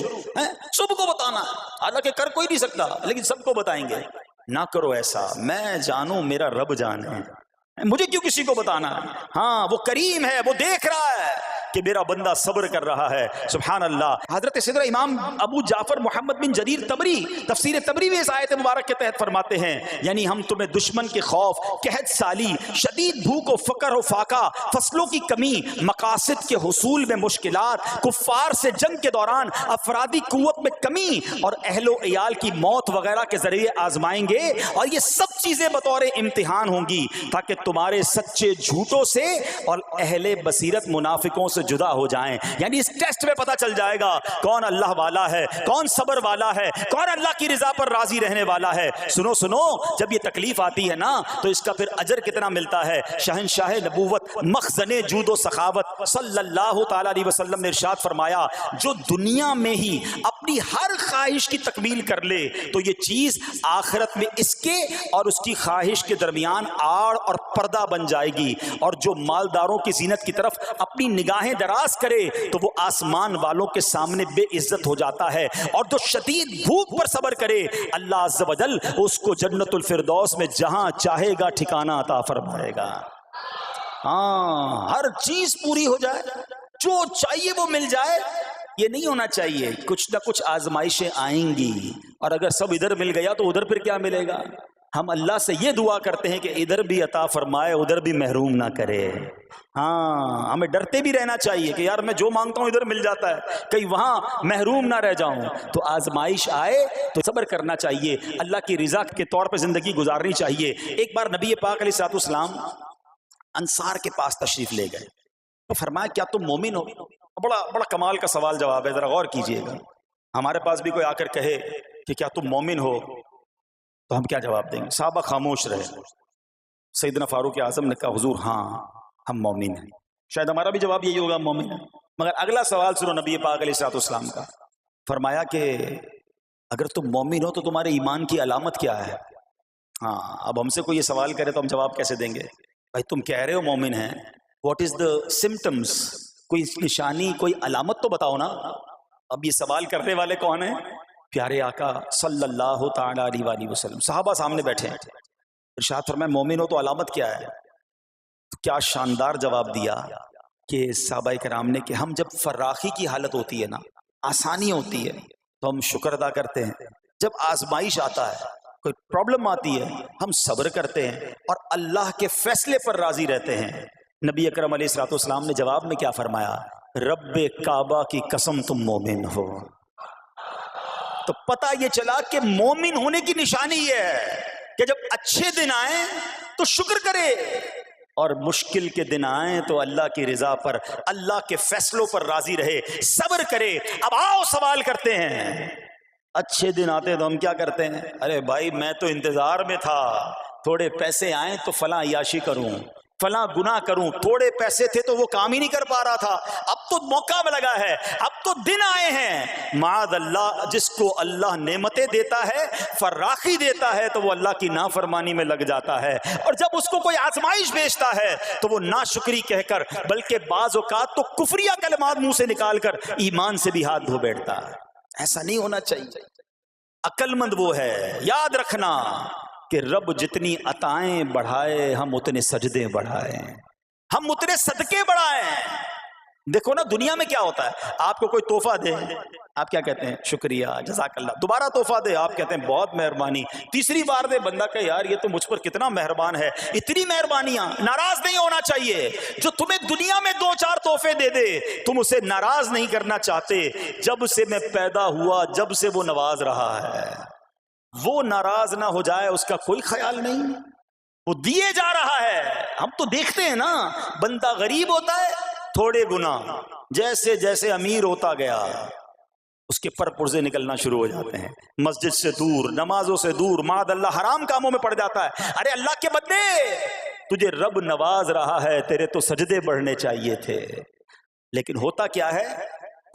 سب کو بتانا, حالانکہ کر کوئی نہیں سکتا لیکن سب کو بتائیں گے. نہ کرو ایسا, میں جانوں میرا رب جانے, مجھے کیوں کسی کو بتانا ہے. ہاں وہ کریم ہے, وہ دیکھ رہا ہے کہ میرا بندہ صبر کر رہا ہے. سبحان اللہ. حضرت سیدنا امام ابو جعفر محمد بن جریر طبری تفسیر طبری میں اس آیت مبارک کے تحت فرماتے ہیں, یعنی ہم تمہیں دشمن کے خوف, قحط سالی, شدید بھوک و فقر و فاقہ, فصلوں کی کمی, مقاصد کے حصول میں مشکلات, کفار سے جنگ کے دوران افرادی قوت میں کمی اور اہل و عیال کی موت وغیرہ کے ذریعے آزمائیں گے. اور یہ سب چیزیں بطور امتحان ہوں گی تاکہ تمہارے سچے جھوٹوں سے اور اہل بصیرت منافقوں سے جدا ہو جائیں. یعنی اس ٹیسٹ میں پتہ چل جائے گا کون اللہ والا ہے, کون صبر والا ہے, کون اللہ کی رضا پر راضی رہنے والا ہے. سنو سنو, جب یہ تکلیف آتی ہے نا تو اس کا پھر اجر کتنا ملتا ہے. شہنشاہ نبوت, مخزن جود و سخاوت صلی اللہ تعالی علیہ وسلم نے ارشاد فرمایا, جو دنیا میں ہی اپنی ہر خواہش کی تکمیل کر لے تو یہ چیز آخرت میں اس کے اور اس کی خواہش کے درمیان آڑ اور پردہ بن جائے گی. اور جو مالداروں کی زینت کی طرف اپنی نگاہیں دراز کرے تو وہ آسمان والوں کے سامنے بے عزت ہو جاتا ہے. اور جو شدید بھوک پر صبر کرے, اللہ عز و جل اس کو جنت الفردوس میں جہاں چاہے گا ٹھکانہ عطا فرمائے گا. ہاں, ہر چیز پوری ہو جائے, جو چاہیے وہ مل جائے, یہ نہیں ہونا چاہیے. کچھ نہ کچھ آزمائشیں آئیں گی, اور اگر سب ادھر مل گیا تو ادھر پھر کیا ملے گا. ہم اللہ سے یہ دعا کرتے ہیں کہ ادھر بھی عطا فرمائے, ادھر بھی محروم نہ کرے. ہاں, ہمیں ڈرتے بھی رہنا چاہیے کہ یار میں جو مانگتا ہوں ادھر مل جاتا ہے, کہیں وہاں محروم نہ رہ جاؤں. تو آزمائش آئے تو صبر کرنا چاہیے, اللہ کی رضا کے طور پہ زندگی گزارنی چاہیے. ایک بار نبی پاک علیہ الصلوۃ والسلام انصار کے پاس تشریف لے گئے تو فرمایا کیا تم مومن ہو؟ بڑا کمال کا سوال جواب ہے, ذرا غور کیجئے گا. ہمارے پاس بھی کوئی آ کر کہے کہ کیا تم مومن ہو تو ہم کیا جواب دیں گے؟ صحابہ خاموش رہے. سیدنا فاروق اعظم نے کہا حضور ہاں ہم مومن ہیں. شاید ہمارا بھی جواب یہی ہوگا, ہم مومن ہیں. مگر اگلا سوال سنو نبی پاک علیہ الصلوۃ والسلام کا. فرمایا کہ اگر تم مومن ہو تو تمہارے ایمان کی علامت کیا ہے؟ ہاں, اب ہم سے کوئی یہ سوال کرے تو ہم جواب کیسے دیں گے؟ بھائی تم کہہ رہے ہو مومن ہیں, واٹ از دا سمٹمز, کوئی نشانی, کوئی علامت تو بتاؤ نا. اب یہ سوال کرنے والے کون ہیں؟ پیارے آقا صلی اللہ تعالی علیہ وآلہ وسلم. صحابہ سامنے بیٹھے ہیں. ارشاد فرمایا مومن ہو تو علامت کیا ہے؟ کیا شاندار جواب دیا کہ صحابہ کرام نے کہ ہم جب فراخی کی حالت ہوتی ہے نا, آسانی ہوتی ہے, تو ہم شکر ادا کرتے ہیں, جب آزمائش آتا ہے، کوئی پرابلم آتی ہے، ہم صبر کرتے ہیں اور اللہ کے فیصلے پر راضی رہتے ہیں۔ نبی اکرم علیہ الصلوۃ والسلام نے جواب میں کیا فرمایا؟ رب کعبہ کی قسم تم مومن ہو۔ تو پتہ یہ چلا کہ مومن ہونے کی نشانی یہ ہے کہ جب اچھے دن آئیں تو شکر کرے، اور مشکل کے دن آئیں تو اللہ کی رضا پر، اللہ کے فیصلوں پر راضی رہے، صبر کرے۔ اب آؤ سوال کرتے ہیں، اچھے دن آتے تو ہم کیا کرتے ہیں؟ ارے بھائی میں تو انتظار میں تھا، تھوڑے پیسے آئیں تو فلاں عیاشی کروں، فلاں گناہ کروں، تھوڑے پیسے تھے تو وہ کام ہی نہیں کر پا رہا تھا، اب تو موقع لگا ہے، اب تو دن آئے ہیں۔ معاذ اللہ، جس کو اللہ نعمتیں دیتا ہے، فراخی دیتا ہے، تو وہ اللہ کی نافرمانی میں لگ جاتا ہے، اور جب اس کو کوئی آزمائش بھیجتا ہے تو وہ ناشکری کہہ کر، بلکہ بعض اوقات تو کفریہ کلمات منہ سے نکال کر ایمان سے بھی ہاتھ دھو بیٹھتا ہے۔ ایسا نہیں ہونا چاہیے۔ عقل مند وہ ہے، یاد رکھنا کہ رب جتنی عطائیں بڑھائے ہم اتنے سجدے بڑھائیں، ہم اتنے صدقے بڑھائیں۔ دیکھو نا دنیا میں کیا ہوتا ہے، آپ کو کوئی تحفہ دے، آپ کیا کہتے ہیں؟ شکریہ، جزاک اللہ۔ دوبارہ تحفہ دے، آپ کہتے ہیں بہت مہربانی۔ تیسری بار دے، بندہ کہ یار یہ تو مجھ پر کتنا مہربان ہے۔ اتنی مہربانیاں، ناراض نہیں ہونا چاہیے۔ جو تمہیں دنیا میں 2-4 تحفے دے دے، تم اسے ناراض نہیں کرنا چاہتے۔ جب سے میں پیدا ہوا، جب سے وہ نواز رہا ہے، وہ ناراض نہ ہو جائے اس کا کوئی خیال نہیں، وہ دیے جا رہا ہے۔ ہم تو دیکھتے ہیں نا، بندہ غریب ہوتا ہے، تھوڑے گناہ، جیسے جیسے امیر ہوتا گیا اس کے پر پرزے نکلنا شروع ہو جاتے ہیں، مسجد سے دور، نمازوں سے دور، معاذ اللہ حرام کاموں میں پڑ جاتا ہے۔ ارے اللہ کے بندے، تجھے رب نواز رہا ہے، تیرے تو سجدے بڑھنے چاہیے تھے۔ لیکن ہوتا کیا ہے،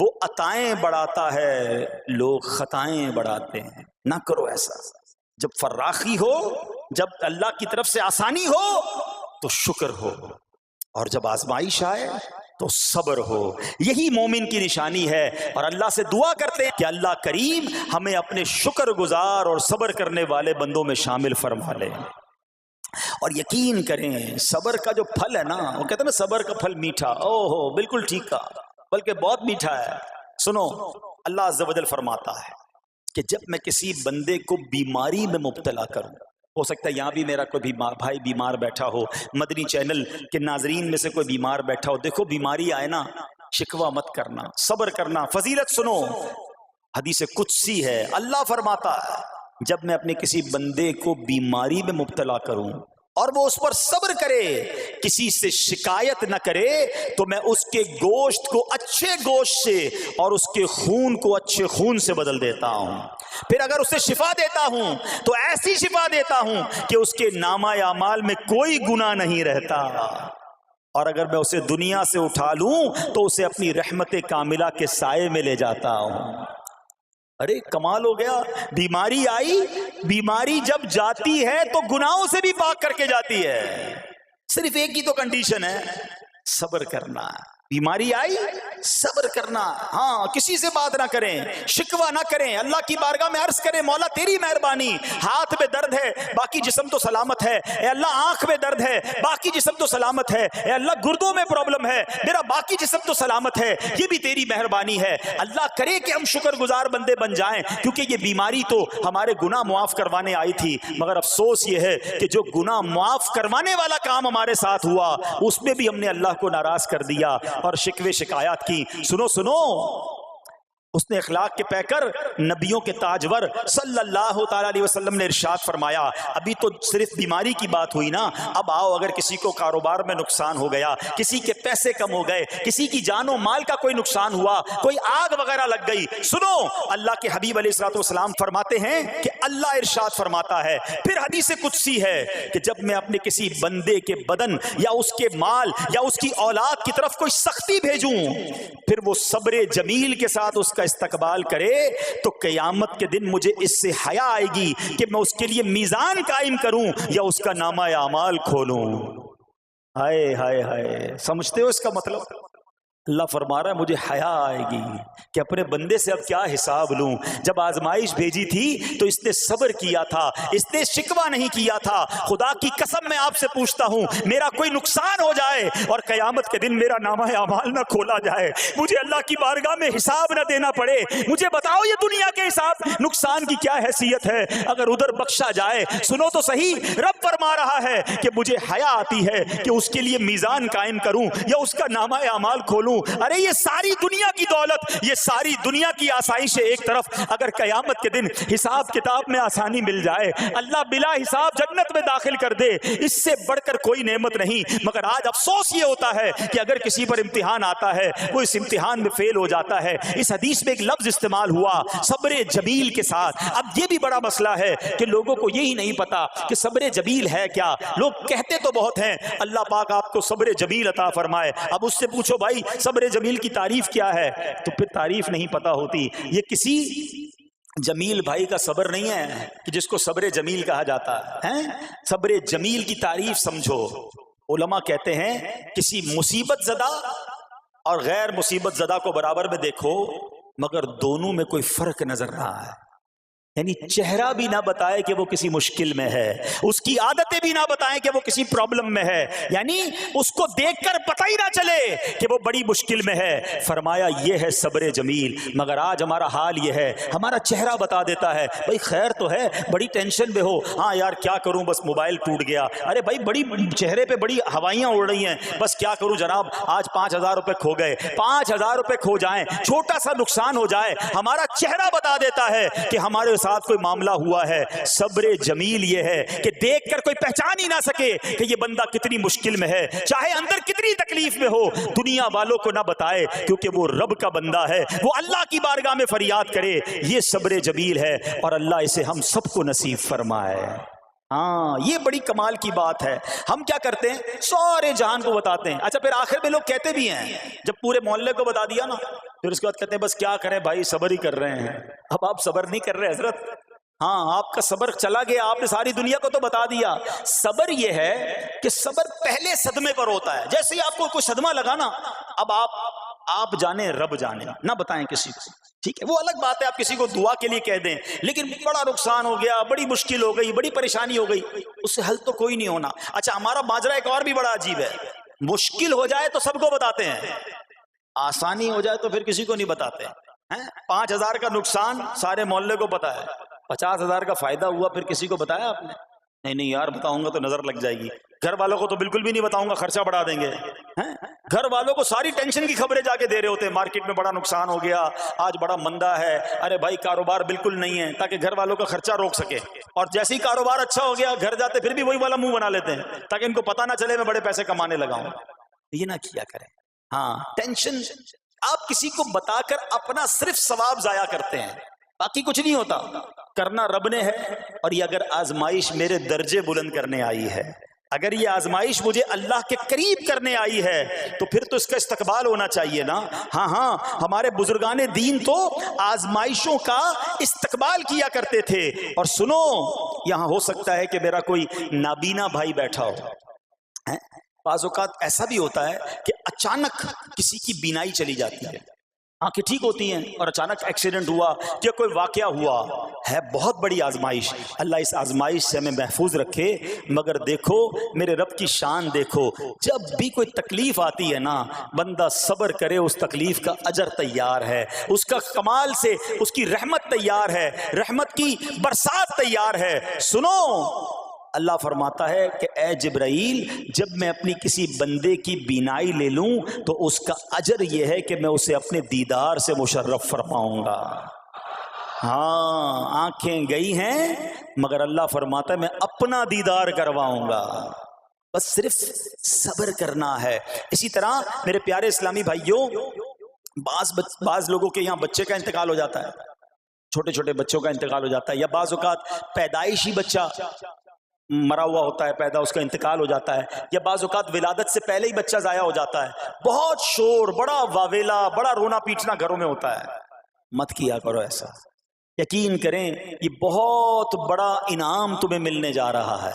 وہ عطائیں بڑھاتا ہے، لوگ خطائیں بڑھاتے ہیں۔ نہ کرو ایسا۔ جب فراخی ہو، جب اللہ کی طرف سے آسانی ہو تو شکر ہو، اور جب آزمائش آئے تو صبر ہو۔ یہی مومن کی نشانی ہے، اور اللہ سے دعا کرتے ہیں کہ اللہ کریم ہمیں اپنے شکر گزار اور صبر کرنے والے بندوں میں شامل فرما لے۔ اور یقین کریں، صبر کا جو پھل ہے نا، وہ کہتے ہیں نا صبر کا پھل میٹھا، او ہو بالکل ٹھیک کہا، بلکہ بہت میٹھا ہے۔ سنو، اللہ عز و جل فرماتا ہے کہ جب میں کسی بندے کو بیماری میں مبتلا کروں، ہو سکتا ہے یہاں بھی میرا کوئی بھائی بیمار بیٹھا ہو، مدنی چینل کے ناظرین میں سے کوئی بیمار بیٹھا ہو، دیکھو بیماری آئے نا، شکوہ مت کرنا، صبر کرنا۔ فضیلت سنو، حدیث قدسی ہے، اللہ فرماتا ہے جب میں اپنے کسی بندے کو بیماری میں مبتلا کروں اور وہ اس پر صبر کرے، کسی سے شکایت نہ کرے، تو میں اس کے گوشت کو اچھے گوشت سے اور اس کے خون کو اچھے خون سے بدل دیتا ہوں۔ پھر اگر اسے شفا دیتا ہوں تو ایسی شفا دیتا ہوں کہ اس کے نامہ اعمال میں کوئی گناہ نہیں رہتا، اور اگر میں اسے دنیا سے اٹھا لوں تو اسے اپنی رحمت کاملہ کے سائے میں لے جاتا ہوں۔ ارے کمال ہو گیا، بیماری آئی، بیماری جب جاتی ہے تو گناہوں سے بھی پاک کر کے جاتی ہے۔ صرف ایک ہی تو کنڈیشن ہے، صبر کرنا۔ بیماری آئی، صبر کرنا، ہاں کسی سے بات نہ کریں، شکوہ نہ کریں، اللہ کی بارگاہ میں عرض کریں مولا تیری مہربانی، ہاتھ میں درد ہے باقی جسم تو سلامت ہے، اے اللہ آنکھ میں درد ہے باقی جسم تو سلامت ہے، اے اللہ گردوں میں پرابلم ہے میرا باقی جسم تو سلامت ہے، یہ بھی تیری مہربانی ہے۔ اللہ کرے کہ ہم شکر گزار بندے بن جائیں، کیونکہ یہ بیماری تو ہمارے گناہ معاف کروانے آئی تھی، مگر افسوس یہ ہے کہ جو گناہ معاف کروانے والا کام ہمارے ساتھ ہوا اس میں بھی ہم نے اللہ کو ناراض کر دیا اور شکوے شکایات کی۔ سنو سنو، اس نے اخلاق کے پیکر نبیوں کے تاجور صلی اللہ تعالی علیہ وسلم نے ارشاد فرمایا، ابھی تو صرف بیماری کی بات ہوئی نا، اب آؤ اگر کسی کو کاروبار میں نقصان ہو گیا، کسی کے پیسے کم ہو گئے، کسی کی جان و مال کا کوئی نقصان ہوا، کوئی آگ وغیرہ لگ گئی، سنو اللہ کے حبیب علیہ الصلوۃ والسلام فرماتے ہیں کہ اللہ ارشاد فرماتا ہے، پھر حدیث قدسی ہے کہ جب میں اپنے کسی بندے کے بدن یا اس کے مال یا اس کی اولاد کی طرف کوئی سختی بھیجوں، پھر وہ صبر جمیل کے ساتھ اس کا استقبال کرے، تو قیامت کے دن مجھے اس سے حیا آئے گی کہ میں اس کے لیے میزان قائم کروں یا اس کا نامہ اعمال کھولوں۔ ہائے ہائے ہائے، سمجھتے ہو اس کا مطلب؟ اللہ فرما رہا ہے مجھے حیا آئے گی کہ اپنے بندے سے اب کیا حساب لوں. جب آزمائش بھیجی تھی تو اس نے صبر کیا تھا, اس نے شکوہ نہیں کیا تھا. خدا کی قسم میں آپ سے پوچھتا ہوں, میرا کوئی نقصان ہو جائے اور قیامت کے دن میرا نامہ اعمال نہ کھولا جائے, مجھے اللہ کی بارگاہ میں حساب نہ دینا پڑے, مجھے بتاؤ یہ دنیا کے حساب نقصان کی کیا حیثیت ہے اگر ادھر بخشا جائے. سنو تو صحیح, رب فرما رہا ہے کہ مجھے حیا آتی ہے کہ اس کے لیے میزان قائم کروں یا اس کا نامہ اعمال کھولوں. ارے یہ ساری دنیا کی دولت, یہ ساری دنیا کی آسائش ایک طرف, اگر قیامت کے دن حساب کتاب میں آسانی مل جائے, اللہ بلا حساب جنت میں داخل کر دے, اس سے بڑھ کر کوئی نعمت نہیں. مگر آج افسوس یہ ہوتا ہے کہ اگر کسی پر امتحان آتا ہے وہ اس امتحان میں فیل ہو جاتا ہے. اس حدیث میں ایک لفظ استعمال ہوا صبر جمیل کے ساتھ. اب یہ بھی بڑا مسئلہ ہے کہ لوگوں کو یہی نہیں پتا کہ صبر جمیل ہے کیا. لوگ کہتے تو بہت ہیں, اللہ پاک آپ کو صبر جمیل عطا فرمائے. اب اس سے پوچھو بھائی صبر جمیل کی تعریف کیا ہے, تو پھر تعریف نہیں پتا ہوتی. یہ کسی جمیل بھائی کا صبر نہیں ہے کہ جس کو صبر جمیل کہا جاتا ہے. صبر جمیل کی تعریف سمجھو. علماء کہتے ہیں کسی مصیبت زدہ اور غیر مصیبت زدہ کو برابر میں دیکھو مگر دونوں میں کوئی فرق نظر نہ آئے. یعنی چہرہ بھی نہ بتائے کہ وہ کسی مشکل میں ہے, اس کی عادتیں بھی نہ بتائیں کہ وہ کسی پرابلم میں ہے, یعنی اس کو دیکھ کر پتہ ہی نہ چلے کہ وہ بڑی مشکل میں ہے. فرمایا یہ ہے صبر جمیل. مگر آج ہمارا حال یہ ہے, ہمارا چہرہ بتا دیتا ہے بھائی خیر تو ہے, بڑی ٹینشن میں ہو, ہاں یار کیا کروں بس موبائل ٹوٹ گیا, ارے بھائی بڑی چہرے پہ بڑی ہوائیاں اڑ رہی ہیں, بس کیا کروں جناب آج 5,000 روپے کھو گئے. 5,000 روپے کھو جائیں, چھوٹا سا نقصان ہو جائے, ہمارا چہرہ بتا دیتا ہے کہ ہمارے ساتھ کوئی معاملہ ہوا ہے. صبر جمیل یہ ہے کہ دیکھ کر کوئی پہچان ہی نہ سکے کہ یہ بندہ کتنی مشکل میں ہے, چاہے اندر کتنی تکلیف میں ہو, دنیا والوں کو نہ بتائے کیونکہ وہ رب کا بندہ ہے, وہ اللہ کی بارگاہ میں فریاد کرے. یہ صبر جمیل ہے اور اللہ اسے ہم سب کو نصیب فرمائے. ہاں یہ بڑی کمال کی بات ہے. ہم کیا کرتے ہیں سارے جہان کو بتاتے ہیں, اچھا پھر آخر میں لوگ کہتے بھی ہیں جب پورے محلے کو بتا دیا نا پھر اس کے بعد کہتے ہیں بس کیا کریں بھائی صبر ہی کر رہے ہیں. اب آپ صبر نہیں کر رہے حضرت, ہاں آپ کا صبر چلا گیا, آپ نے ساری دنیا کو تو بتا دیا. صبر یہ ہے کہ صبر پہلے صدمے پر ہوتا ہے. جیسے ہی آپ کو کوئی صدمہ لگا نا, اب آپ جانے رب جانے, نہ بتائیں کسی کو, ٹھیک ہے وہ الگ بات ہے آپ کسی کو دعا کے لیے کہہ دیں, لیکن بڑا نقصان ہو گیا, بڑی مشکل ہو گئی, بڑی پریشانی ہو گئی, اس سے حل تو کوئی نہیں ہونا. اچھا ہمارا ماجرا ایک اور بھی بڑا عجیب ہے, مشکل ہو جائے تو سب کو بتاتے ہیں, آسانی ہو جائے تو پھر کسی کو نہیں بتاتے. 5,000 کا نقصان سارے محلے کو پتا ہے, 50,000 کا فائدہ ہوا پھر کسی کو بتایا آپ نے؟ نہیں یار بتاؤں گا تو نظر لگ جائے گی. گھر والوں کو تو بالکل بھی نہیں بتاؤں گا, خرچہ بڑھا دیں گے. گھر والوں کو ساری ٹینشن کی خبریں جا کے دے رہے ہوتے ہیں, مارکیٹ میں بڑا نقصان ہو گیا, آج بڑا مندہ ہے, ارے بھائی کاروبار بالکل نہیں ہے, تاکہ گھر والوں کا خرچہ روک سکے. اور جیسے ہی کاروبار اچھا ہو گیا گھر جاتے پھر بھی وہی والا منہ بنا لیتے ہیں تاکہ ان کو پتہ نہ چلے میں بڑے پیسے کمانے لگا ہوں. یہ نہ کیا کریں. ہاں ٹینشن آپ کسی کو بتا کر اپنا صرف ثواب ضائع کرتے ہیں, باقی کچھ نہیں ہوتا. کرنا رب نے ہے, اور یہ اگر آزمائش میرے درجے بلند کرنے آئی ہے, اگر یہ آزمائش مجھے اللہ کے قریب کرنے آئی ہے تو پھر تو اس کا استقبال ہونا چاہیے نا. ہاں ہمارے بزرگان دین تو آزمائشوں کا استقبال کیا کرتے تھے. اور سنو یہاں ہو سکتا ہے کہ میرا کوئی نابینا بھائی بیٹھا ہو, بعض اوقات ایسا بھی ہوتا ہے کہ اچانک کسی کی بینائی چلی جاتی ہے, آنکھیں ٹھیک ہوتی ہیں اور اچانک ایکسیڈنٹ ہوا یا کوئی واقعہ ہوا ہے, بہت بڑی آزمائش. اللہ اس آزمائش سے ہمیں محفوظ رکھے. مگر دیکھو میرے رب کی شان دیکھو, جب بھی کوئی تکلیف آتی ہے نا بندہ صبر کرے, اس تکلیف کا اجر تیار ہے, اس کا کمال سے اس کی رحمت تیار ہے, رحمت کی برسات تیار ہے. سنو اللہ فرماتا ہے کہ اے جبرائیل جب میں اپنی کسی بندے کی بینائی لے لوں تو اس کا اجر یہ ہے کہ میں اسے اپنے دیدار سے مشرف فرماؤں گا. ہاں آنکھیں گئی ہیں مگر اللہ فرماتا ہے میں اپنا دیدار کرواؤں گا, بس صرف صبر کرنا ہے. اسی طرح میرے پیارے اسلامی بھائیوں, بعض لوگوں کے یہاں بچے کا انتقال ہو جاتا ہے, چھوٹے چھوٹے بچوں کا انتقال ہو جاتا ہے, یا بعض اوقات پیدائشی بچہ مرا ہوا ہوتا ہے پیدا, اس کا انتقال ہو جاتا ہے, یا بعض اوقات ولادت سے پہلے ہی بچہ ضائع ہو جاتا ہے. بہت شور, بڑا واویلا, بڑا رونا پیٹنا گھروں میں ہوتا ہے. مت کیا کرو ایسا, یقین کریں یہ بہت بڑا انعام تمہیں ملنے جا رہا ہے.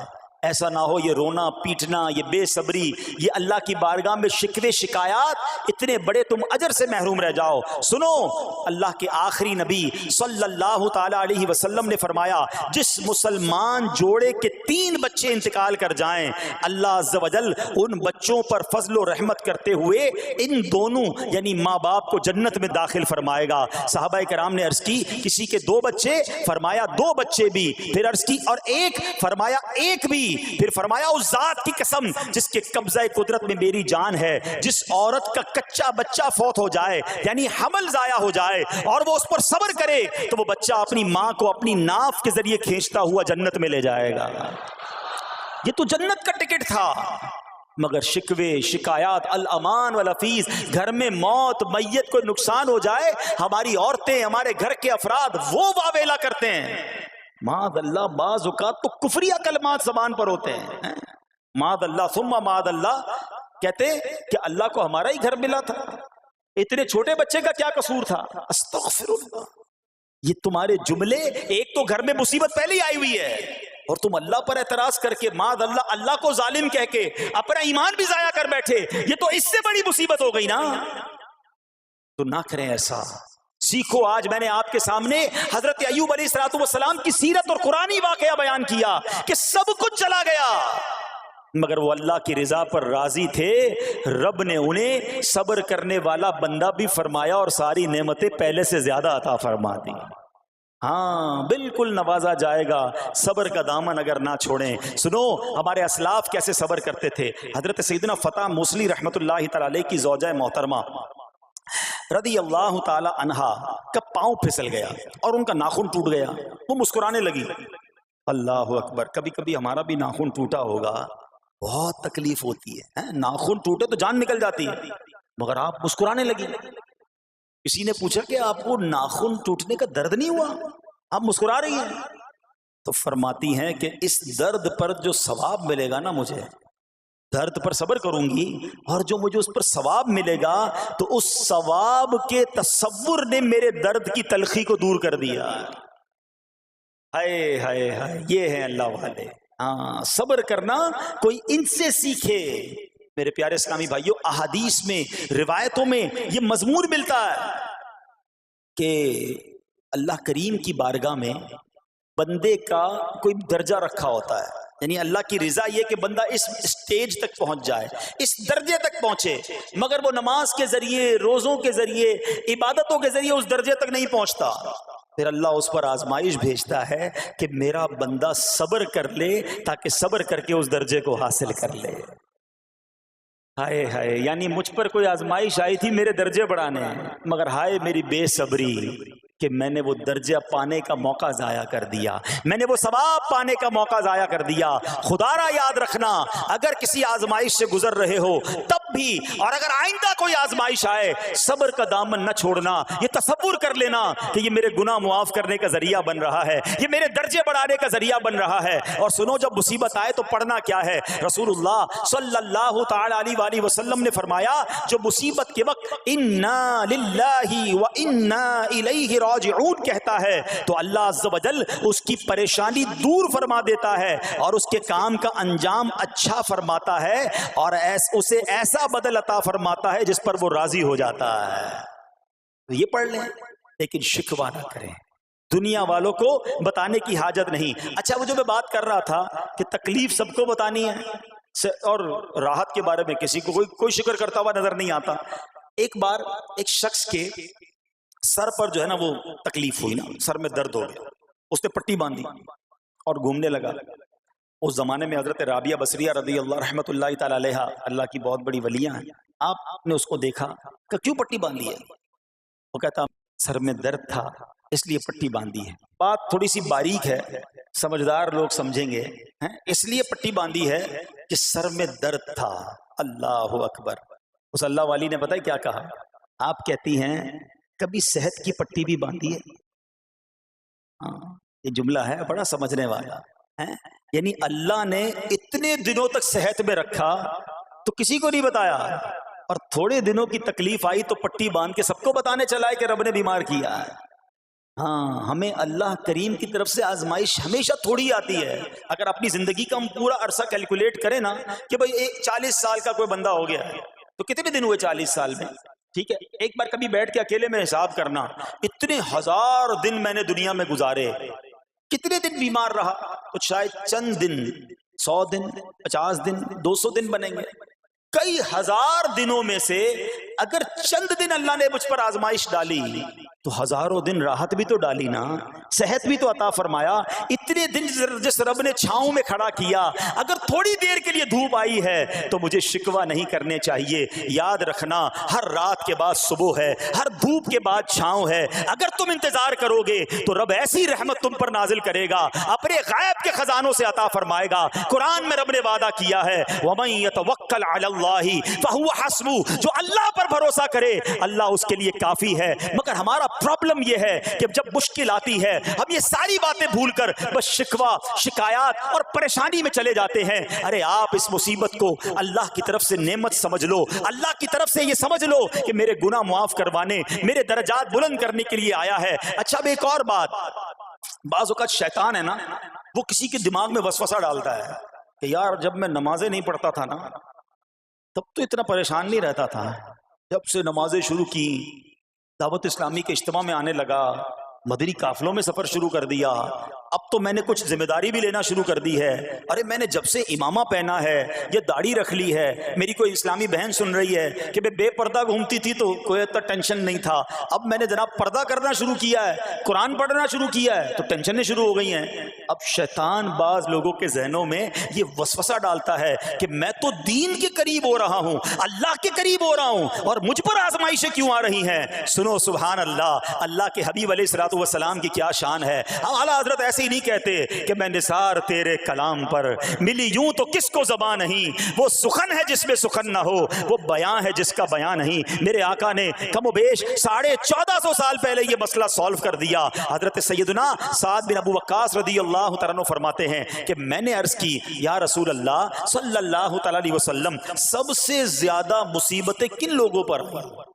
ایسا نہ ہو یہ رونا پیٹنا، یہ بے صبری، یہ اللہ کی بارگاہ میں شکوے شکایات، اتنے بڑے تم اجر سے محروم رہ جاؤ۔ سنو، اللہ کے آخری نبی صلی اللہ تعالی علیہ وسلم نے فرمایا جس مسلمان جوڑے کے 3 بچے انتقال کر جائیں، اللہ عز و جل ان بچوں پر فضل و رحمت کرتے ہوئے ان دونوں یعنی ماں باپ کو جنت میں داخل فرمائے گا۔ صحابہ کرام نے عرض کی کسی کے 2 بچے، فرمایا 2 بچے بھی، پھر عرض کی اور 1، فرمایا 1 بھی، پھر فرمایا اس ذات کی قسم جس کے قبضہ قدرت میں میری جان ہے، جس عورت کا کچا بچہ فوت ہو جائے یعنی حمل ضائع ہو جائے اور وہ اس پر صبر کرے تو وہ بچہ اپنی ماں کو اپنی ناف کے ذریعے کھینچتا ہوا جنت میں لے جائے گا۔ یہ تو جنت کا ٹکٹ تھا، مگر شکوے شکایات الامان والافیز، گھر میں موت میت کو نقصان ہو جائے، ہماری عورتیں ہمارے گھر کے افراد وہ واویلا کرتے ہیں۔ معاذ اللہ، بعض اوقات تو کفریہ کلمات زبان پر ہوتے ہیں، معاذ اللہ ثم معاذ اللہ، کہتے کہ اللہ کو ہمارا ہی گھر ملا تھا، اتنے چھوٹے بچے کا کیا قصور تھا؟ استغفر اللہ۔ یہ تمہارے جملے، ایک تو گھر میں مصیبت پہلے ہی آئی ہوئی ہے اور تم اللہ پر اعتراض کر کے معاذ اللہ اللہ کو ظالم کہہ کے اپنا ایمان بھی ضائع کر بیٹھے، یہ تو اس سے بڑی مصیبت ہو گئی نا۔ تو نہ کریں ایسا، سیکھو۔ آج میں نے آپ کے سامنے حضرت ایوب علیہ السلام کی سیرت اور قرآنی واقعہ بیان کیا کہ سب کچھ چلا گیا مگر وہ اللہ کی رضا پر راضی تھے، رب نے انہیں صبر کرنے والا بندہ بھی فرمایا اور ساری نعمتیں پہلے سے زیادہ عطا فرما دی۔ ہاں بالکل نوازا جائے گا، صبر کا دامن اگر نہ چھوڑیں۔ سنو ہمارے اسلاف کیسے صبر کرتے تھے۔ حضرت سیدنا فتح موصلی رحمت اللہ تعالی علیہ کی زوجہ محترمہ رضی اللہ تعالی عنہا کا پاؤں پھسل گیا اور ان کا ناخن ٹوٹ گیا، وہ مسکرانے لگی۔ اللہ اکبر، کبھی کبھی ہمارا بھی ناخن ٹوٹا ہوگا، بہت تکلیف ہوتی ہے، ناخن ٹوٹے تو جان نکل جاتی ہے، مگر آپ مسکرانے لگی۔ کسی نے پوچھا کہ آپ کو ناخن ٹوٹنے کا درد نہیں ہوا، آپ مسکرا رہی ہیں؟ تو فرماتی ہیں کہ اس درد پر جو ثواب ملے گا نا، مجھے درد پر صبر کروں گی اور جو مجھے اس پر ثواب ملے گا تو اس ثواب کے تصور نے میرے درد کی تلخی کو دور کر دیا۔ ہائے ہائے ہائے، یہ ہیں اللہ والے۔ ہاں، صبر کرنا کوئی ان سے سیکھے۔ میرے پیارے اسلامی بھائیوں، احادیث میں روایتوں میں یہ مضمون ملتا ہے کہ اللہ کریم کی بارگاہ میں بندے کا کوئی درجہ رکھا ہوتا ہے، یعنی اللہ کی رضا یہ کہ بندہ اس سٹیج تک پہنچ جائے، اس درجے تک پہنچے، مگر وہ نماز کے ذریعے، روزوں کے ذریعے، عبادتوں کے ذریعے اس درجے تک نہیں پہنچتا۔ پھر اللہ اس پر آزمائش بھیجتا ہے کہ میرا بندہ صبر کر لے تاکہ صبر کر کے اس درجے کو حاصل کر لے۔ ہائے ہائے، یعنی مجھ پر کوئی آزمائش آئی تھی میرے درجے بڑھانے، مگر ہائے میری بے صبری کہ میں نے وہ درجہ پانے کا موقع ضائع کر دیا، میں نے وہ ثواب پانے کا موقع ضائع کر دیا۔ خدا را یاد رکھنا، اگر کسی آزمائش سے گزر رہے ہو تب بھی، اور اگر آئندہ کوئی آزمائش آئے، صبر کا دامن نہ چھوڑنا، یہ تصور کر لینا کہ یہ میرے گناہ معاف کرنے کا ذریعہ بن رہا ہے، یہ میرے درجے بڑھانے کا ذریعہ بن رہا ہے۔ اور سنو، جب مصیبت آئے تو پڑھنا کیا ہے؟ رسول اللہ صلی اللہ تعالی علیہ وآلہ وسلم نے فرمایا جو مصیبت کے وقت انا للہ و انا الیہ راجعون کہتا ہے تو اللہ عز و جل اس کی پریشانی دور فرما دیتا ہے اور اس کے کام کا انجام اچھا فرماتا ہے اور اسے ایسا بدل عطا فرماتا ہے جس پر وہ راضی ہو جاتا ہے۔ تو یہ پڑھ لیں، لیکن شکوہ نہ کریں، دنیا والوں کو بتانے کی حاجت نہیں۔ اچھا، وہ جو میں بات کر رہا تھا کہ تکلیف سب کو بتانی ہے اور راحت کے بارے میں کسی کو کوئی شکر کرتا ہوا نظر نہیں آتا۔ ایک بار ایک شخص کے سر پر جو ہے نا وہ تکلیف ہوئی نا، سر میں درد ہو گیا، اس نے پٹی باندھی اور گھومنے لگا۔ اس زمانے میں حضرت رابعہ بصریہ رضی اللہ رحمت اللہ تعالی علیہ، اللہ کی بہت بڑی ولیاں ہیں، آپ نے اس کو دیکھا کہ کیوں پٹی باندھی ہے؟ وہ کہتا سر میں درد تھا اس لیے پٹی باندھی ہے۔ بات تھوڑی سی باریک ہے، سمجھدار لوگ سمجھیں گے، اس لیے پٹی باندھی ہے کہ سر میں درد تھا۔ اللہ اکبر۔ اس اللہ والی نے پتہ کیا کہا؟ آپ کہتی ہیں کبھی صحت کی پٹی بھی باندھی ہے؟ یہ جملہ ہے بڑا سمجھنے والا ہے، یعنی اللہ نے اتنے دنوں تک صحت میں رکھا تو کسی کو نہیں بتایا، اور تھوڑے دنوں کی تکلیف آئی تو پٹی باندھ کے سب کو بتانے چلا ہے کہ رب نے بیمار کیا ہے۔ ہاں ہمیں اللہ کریم کی طرف سے آزمائش ہمیشہ تھوڑی آتی ہے. اگر اپنی زندگی کا ہم پورا عرصہ کیلکولیٹ کریں نا کہ بھئی 40 سال کا کوئی بندہ ہو گیا ہے تو کتنے دن ہوئے 40 سال میں؟ ٹھیک ہے، ایک بار کبھی بیٹھ کے اکیلے میں حساب کرنا، اتنے ہزار دن میں نے دنیا میں گزارے، کتنے دن بیمار رہا؟ تو شاید چند دن، 100 دن، 50 دن، 200 دن بنیں گے. کئی ہزار دنوں میں سے اگر چند دن اللہ نے مجھ پر آزمائش ڈالی تو ہزاروں دن راحت بھی تو ڈالی نا، صحت بھی تو عطا فرمایا. اتنے دن جس رب نے چھاؤں میں کھڑا کیا، اگر تھوڑی دیر کے لیے دھوپ آئی ہے تو مجھے شکوہ نہیں کرنے چاہیے. یاد رکھنا ہر رات کے بعد صبح ہے، ہر دھوپ کے بعد چھاؤں ہے. اگر تم انتظار کرو گے تو رب ایسی رحمت تم پر نازل کرے گا، اپنے غیب کے خزانوں سے عطا فرمائے گا. قرآن میں رب نے وعدہ کیا ہے وَمَن يَتَوَکَّلْ عَلَى اللَّهِ فَهُوَ حَسْبُهُ، جو اللہ پر بھروسہ کرے اللہ اس کے لیے کافی ہے. مگر ہمارا پرابلم یہ ہے کہ جب مشکل آتی ہے ہم یہ ساری باتیں بھول کر بس شکوہ، شکایات اور پریشانی میں چلے جاتے ہیں. ارے آپ اس مصیبت کو اللہ کی طرف سے نعمت سمجھ لو، اللہ کی طرف سے یہ سمجھ لو کہ میرے گناہ معاف کروانے، میرے درجات بلند کرنے کے لیے آیا ہے. اچھا اب ایک اور بات، بعض اوقات شیطان ہے نا وہ کسی کے دماغ میں وسوسہ ڈالتا ہے کہ یار جب میں نمازیں نہیں پڑھتا تھا نا تب تو اتنا پریشان نہیں رہتا تھا، جب سے نمازیں شروع کی، دعوت اسلامی کے اجتماع میں آنے لگا، مدنی قافلوں میں سفر شروع کر دیا، اب تو میں نے کچھ ذمہ داری بھی لینا شروع کر دی ہے. ارے میں نے جب سے امامہ پہنا ہے، یہ داڑھی رکھ لی ہے، میری کوئی اسلامی بہن سن رہی ہے کہ بے پردہ گھومتی تھی تو کوئی اتنا ٹینشن نہیں تھا، اب میں نے جناب پردہ کرنا شروع کیا ہے، قرآن پڑھنا شروع کیا ہے تو ٹینشنیں شروع ہو گئی ہیں. اب شیطان بعض لوگوں کے ذہنوں میں یہ وسوسہ ڈالتا ہے کہ میں تو دین کے قریب ہو رہا ہوں، اللہ کے قریب ہو رہا ہوں، اور مجھ پر آزمائشیں کیوں آ رہی ہیں؟ سنو سبحان اللہ، اللہ کے حبیب علیہ الصلوۃ والسلام کی کیا شان ہے. اعلیٰ حضرت ایسے ہی نہیں کہتے کہ میں نثار تیرے کلام پر ملی یوں تو کس کو زبان نہیں، وہ سخن ہے جس میں سخن نہ ہو، وہ بیان ہے جس کا بیان نہیں. میرے آقا نے کم و بیش 1450 سال پہلے یہ مسئلہ سالو کر دیا. حضرت سیدنا سعد بن ابو وقاص رضی اللہ تعالیٰ عنہ فرماتے ہیں کہ میں نے عرض کی یا رسول اللہ صلی اللہ تعالیٰ علیہ وسلم سب سے زیادہ مصیبتیں کن لوگوں پر ہیں؟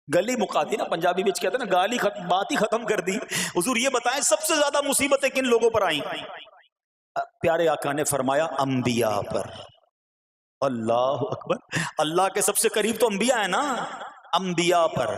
گلی مقاتی نا، پنجابی بچ کہتے ہیں نا گالی بات ہی ختم کر دی. حضور یہ بتائیں سب سے زیادہ مصیبتیں کن لوگوں پر آئیں؟ پیارے آقا نے فرمایا انبیاء پر. اللہ اکبر، اللہ کے سب سے قریب تو انبیاء ہیں نا، انبیاء پر،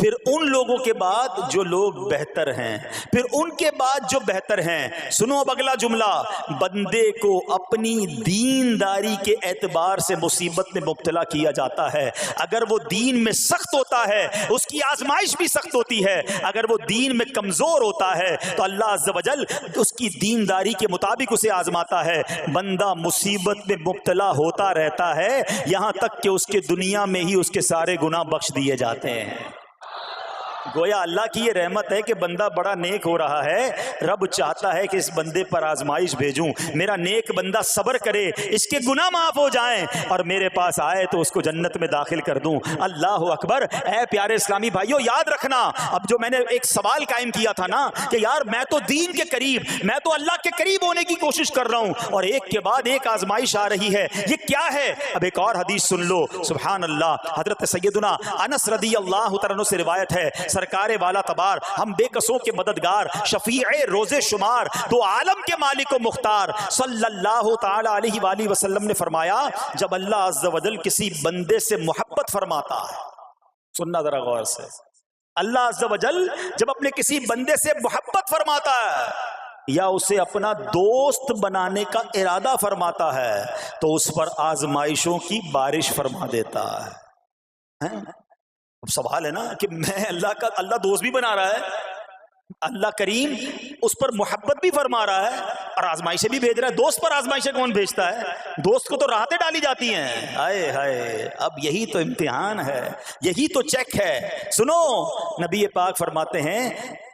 پھر ان لوگوں کے بعد جو لوگ بہتر ہیں، پھر ان کے بعد جو بہتر ہیں. سنو اب اگلا جملہ، بندے کو اپنی دینداری کے اعتبار سے مصیبت میں مبتلا کیا جاتا ہے. اگر وہ دین میں سخت ہوتا ہے اس کی آزمائش بھی سخت ہوتی ہے، اگر وہ دین میں کمزور ہوتا ہے تو اللہ عز و جل اس کی دینداری کے مطابق اسے آزماتا ہے. بندہ مصیبت میں مبتلا ہوتا رہتا ہے یہاں تک کہ اس کے دنیا میں ہی اس کے سارے گناہ بخش دیے جاتے ہیں. گویا اللہ کی یہ رحمت ہے کہ بندہ بڑا نیک ہو رہا ہے، رب چاہتا ہے کہ اس بندے پر آزمائش بھیجوں، میرا نیک بندہ صبر کرے، اس کے گناہ معاف ہو جائیں اور میرے پاس آئے تو اس کو جنت میں داخل کر دوں. اللہ اکبر. اے پیارے اسلامی بھائیو یاد رکھنا، اب جو میں نے ایک سوال قائم کیا تھا نا کہ یار میں تو دین کے قریب، میں تو اللہ کے قریب ہونے کی کوشش کر رہا ہوں اور ایک کے بعد ایک آزمائش آ رہی ہے، یہ کیا ہے؟ اب ایک اور حدیث سن لو. سبحان اللہ. حضرت سیدنا انس رضی اللہ تعالیٰ عنہ سے روایت ہے، سرکار والا تبار، ہم بے کسوں کے مددگار، شفیع روز شمار، دو عالم کے مالک و مختار صلی اللہ تعالی علیہ وآلہ وسلم نے فرمایا جب اللہ عز و جل کسی بندے سے محبت فرماتا ہے، سننا ذرا غور سے، اللہ عز و جل جب اپنے کسی بندے سے محبت فرماتا ہے یا اسے اپنا دوست بنانے کا ارادہ فرماتا ہے تو اس پر آزمائشوں کی بارش فرما دیتا ہے. اب سوال ہے نا کہ میں اللہ دوست بھی بنا رہا ہے، اللہ کریم اس پر محبت بھی فرما رہا ہے اور آزمائشیں بھی بھیج رہا ہے. دوست پر آزمائشیں کون بھیجتا ہے؟ دوست کو تو راحتیں ڈالی جاتی ہیں. ہائے ہائے، اب یہی تو امتحان ہے، یہی تو چیک ہے. سنو، نبی پاک فرماتے ہیں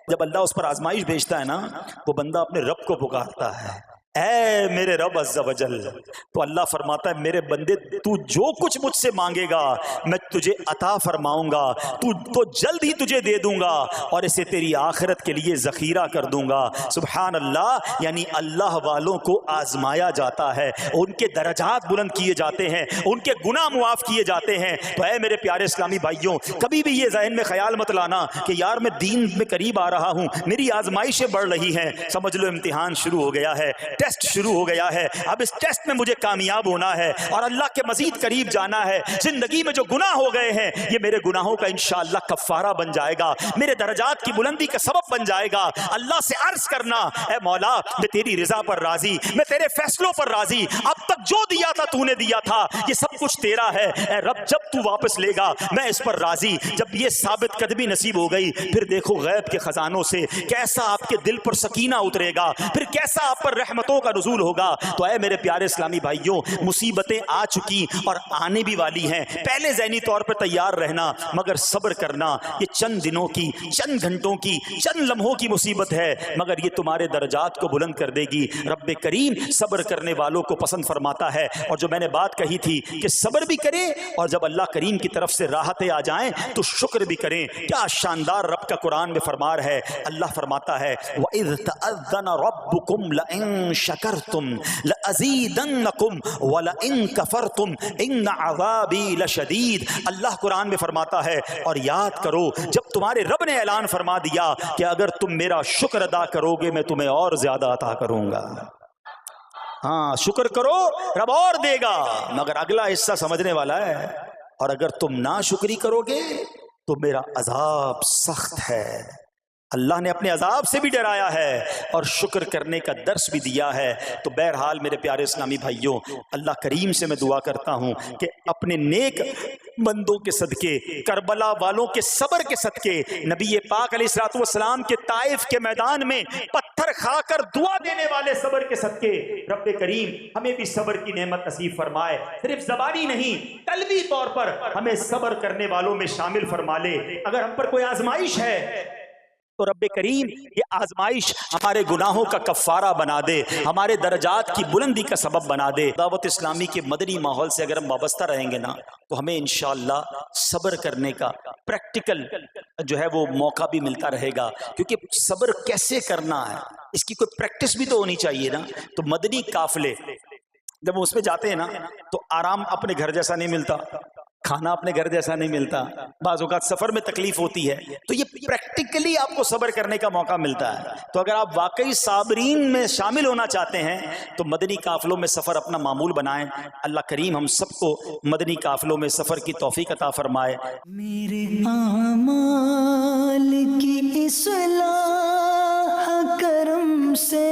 جب اللہ اس پر آزمائش بھیجتا ہے نا وہ بندہ اپنے رب کو پکارتا ہے، اے میرے رب عز و جل، تو اللہ فرماتا ہے میرے بندے تو جو کچھ مجھ سے مانگے گا میں تجھے عطا فرماؤں گا، تو جلد ہی تجھے دے دوں گا اور اسے تیری آخرت کے لیے ذخیرہ کر دوں گا۔ سبحان اللہ، یعنی اللہ والوں کو آزمایا جاتا ہے، ان کے درجات بلند کیے جاتے ہیں، ان کے گناہ معاف کیے جاتے ہیں۔ تو اے میرے پیارے اسلامی بھائیوں، کبھی بھی یہ ذہن میں خیال مت لانا کہ یار میں دین میں قریب آ رہا ہوں، میری آزمائشیں بڑھ رہی ہیں۔ سمجھ لو امتحان شروع ہو گیا ہے، ٹیسٹ شروع ہو گیا ہے، اب اس ٹیسٹ میں مجھے کامیاب ہونا ہے اور اللہ کے مزید قریب جانا ہے۔ زندگی میں جو گناہ ہو گئے ہیں یہ میرے گناہوں کا انشاءاللہ کفارہ بن جائے گا، میرے درجات کی بلندی کا سبب بن جائے گا۔ اللہ سے عرض کرنا، اے مولا میں تیری رضا پر راضی، میں تیرے فیصلوں پر راضی، اب تک جو دیا تھا تو نے دیا تھا، یہ سب کچھ تیرا ہے۔ اے رب جب تو واپس لے گا میں اس پر راضی۔ جب یہ ثابت قدمی نصیب ہو گئی پھر دیکھو غیب کے خزانوں سے کیسا آپ کے دل پر سکینہ اترے گا، پھر کیسا آپ پر رحمتوں کا نزول ہوگا۔ تو اے میرے پیارے اسلامی بھائیوں، مصیبتیں آ چکی اور آنے بھی والی ہیں، پہلے ذہنی طور پر تیار رہنا، مگر صبر کرنا۔ یہ چند دنوں کی، چند گھنٹوں کی، چند لمحوں کی مصیبت ہے، مگر یہ تمہارے درجات کو بلند کر دے گی۔ رب کریم صبر کرنے والوں کو پسند فرماتا ہے۔ اور جو میں نے بات کہی تھی کہ صبر بھی کریں اور جب اللہ کریم کی طرف سے راحتیں آ جائیں تو شکر بھی کریں۔ کیا شاندار رب کا قرآن میں فرمان ہے، اللہ فرماتا ہے وَإِذْ تَأَذَّنَ رَبُّكُمْ لَئِن شَكَرْتُمْ لَأَزِيدَنَّكُمْ وَلَئِن كَفَرْتُمْ إِنَّ عَذَابِي لَشَدِيدٌ۔ اللہ قرآن میں فرماتا ہے اور یاد کرو جب تمہارے رب نے اعلان فرما دیا کہ اگر تم میرا شکر ادا کرو گے میں تمہیں اور زیادہ عطا کروں گا۔ ہاں شکر کرو رب اور دے گا، مگر اگلا حصہ سمجھنے والا ہے، اور اگر تم ناشکری کرو گے تو میرا عذاب سخت ہے۔ اللہ نے اپنے عذاب سے بھی ڈرایا ہے اور شکر کرنے کا درس بھی دیا ہے۔ تو بہرحال میرے پیارے اسلامی بھائیوں، اللہ کریم سے میں دعا کرتا ہوں کہ اپنے نیک بندوں کے صدقے، کربلا والوں کے صبر کے صدقے، نبی پاک علیہ الصلوۃ والسلام کے طائف کے میدان میں پتھر کھا کر دعا دینے والے صبر کے صدقے، رب کریم ہمیں بھی صبر کی نعمت نصیب فرمائے۔ صرف زبانی نہیں، قلبی طور پر ہمیں صبر کرنے والوں میں شامل فرما لے۔ اگر ہم پر کوئی آزمائش ہے تو رب کریم یہ آزمائش ہمارے گناہوں کا کفارہ بنا دے، ہمارے درجات کی بلندی کا سبب بنا دے۔ دعوت اسلامی کے مدنی ماحول سے اگر ہم وابستہ رہیں گے نا تو ہمیں انشاءاللہ صبر کرنے کا پریکٹیکل جو ہے وہ موقع بھی ملتا رہے گا، کیونکہ صبر کیسے کرنا ہے اس کی کوئی پریکٹس بھی تو ہونی چاہیے نا۔ تو مدنی قافلے جب ہم اس میں جاتے ہیں نا تو آرام اپنے گھر جیسا نہیں ملتا، کھانا اپنے گھر جیسا نہیں ملتا، بعض اوقات سفر میں تکلیف ہوتی ہے، تو یہ پریکٹیکلی آپ کو صبر کرنے کا موقع ملتا ہے۔ تو اگر آپ واقعی صابرین میں شامل ہونا چاہتے ہیں تو مدنی قافلوں میں سفر اپنا معمول بنائیں۔ اللہ کریم ہم سب کو مدنی قافلوں میں سفر کی توفیق عطا فرمائے۔ میرے اعمال کی اصلاح کرم سے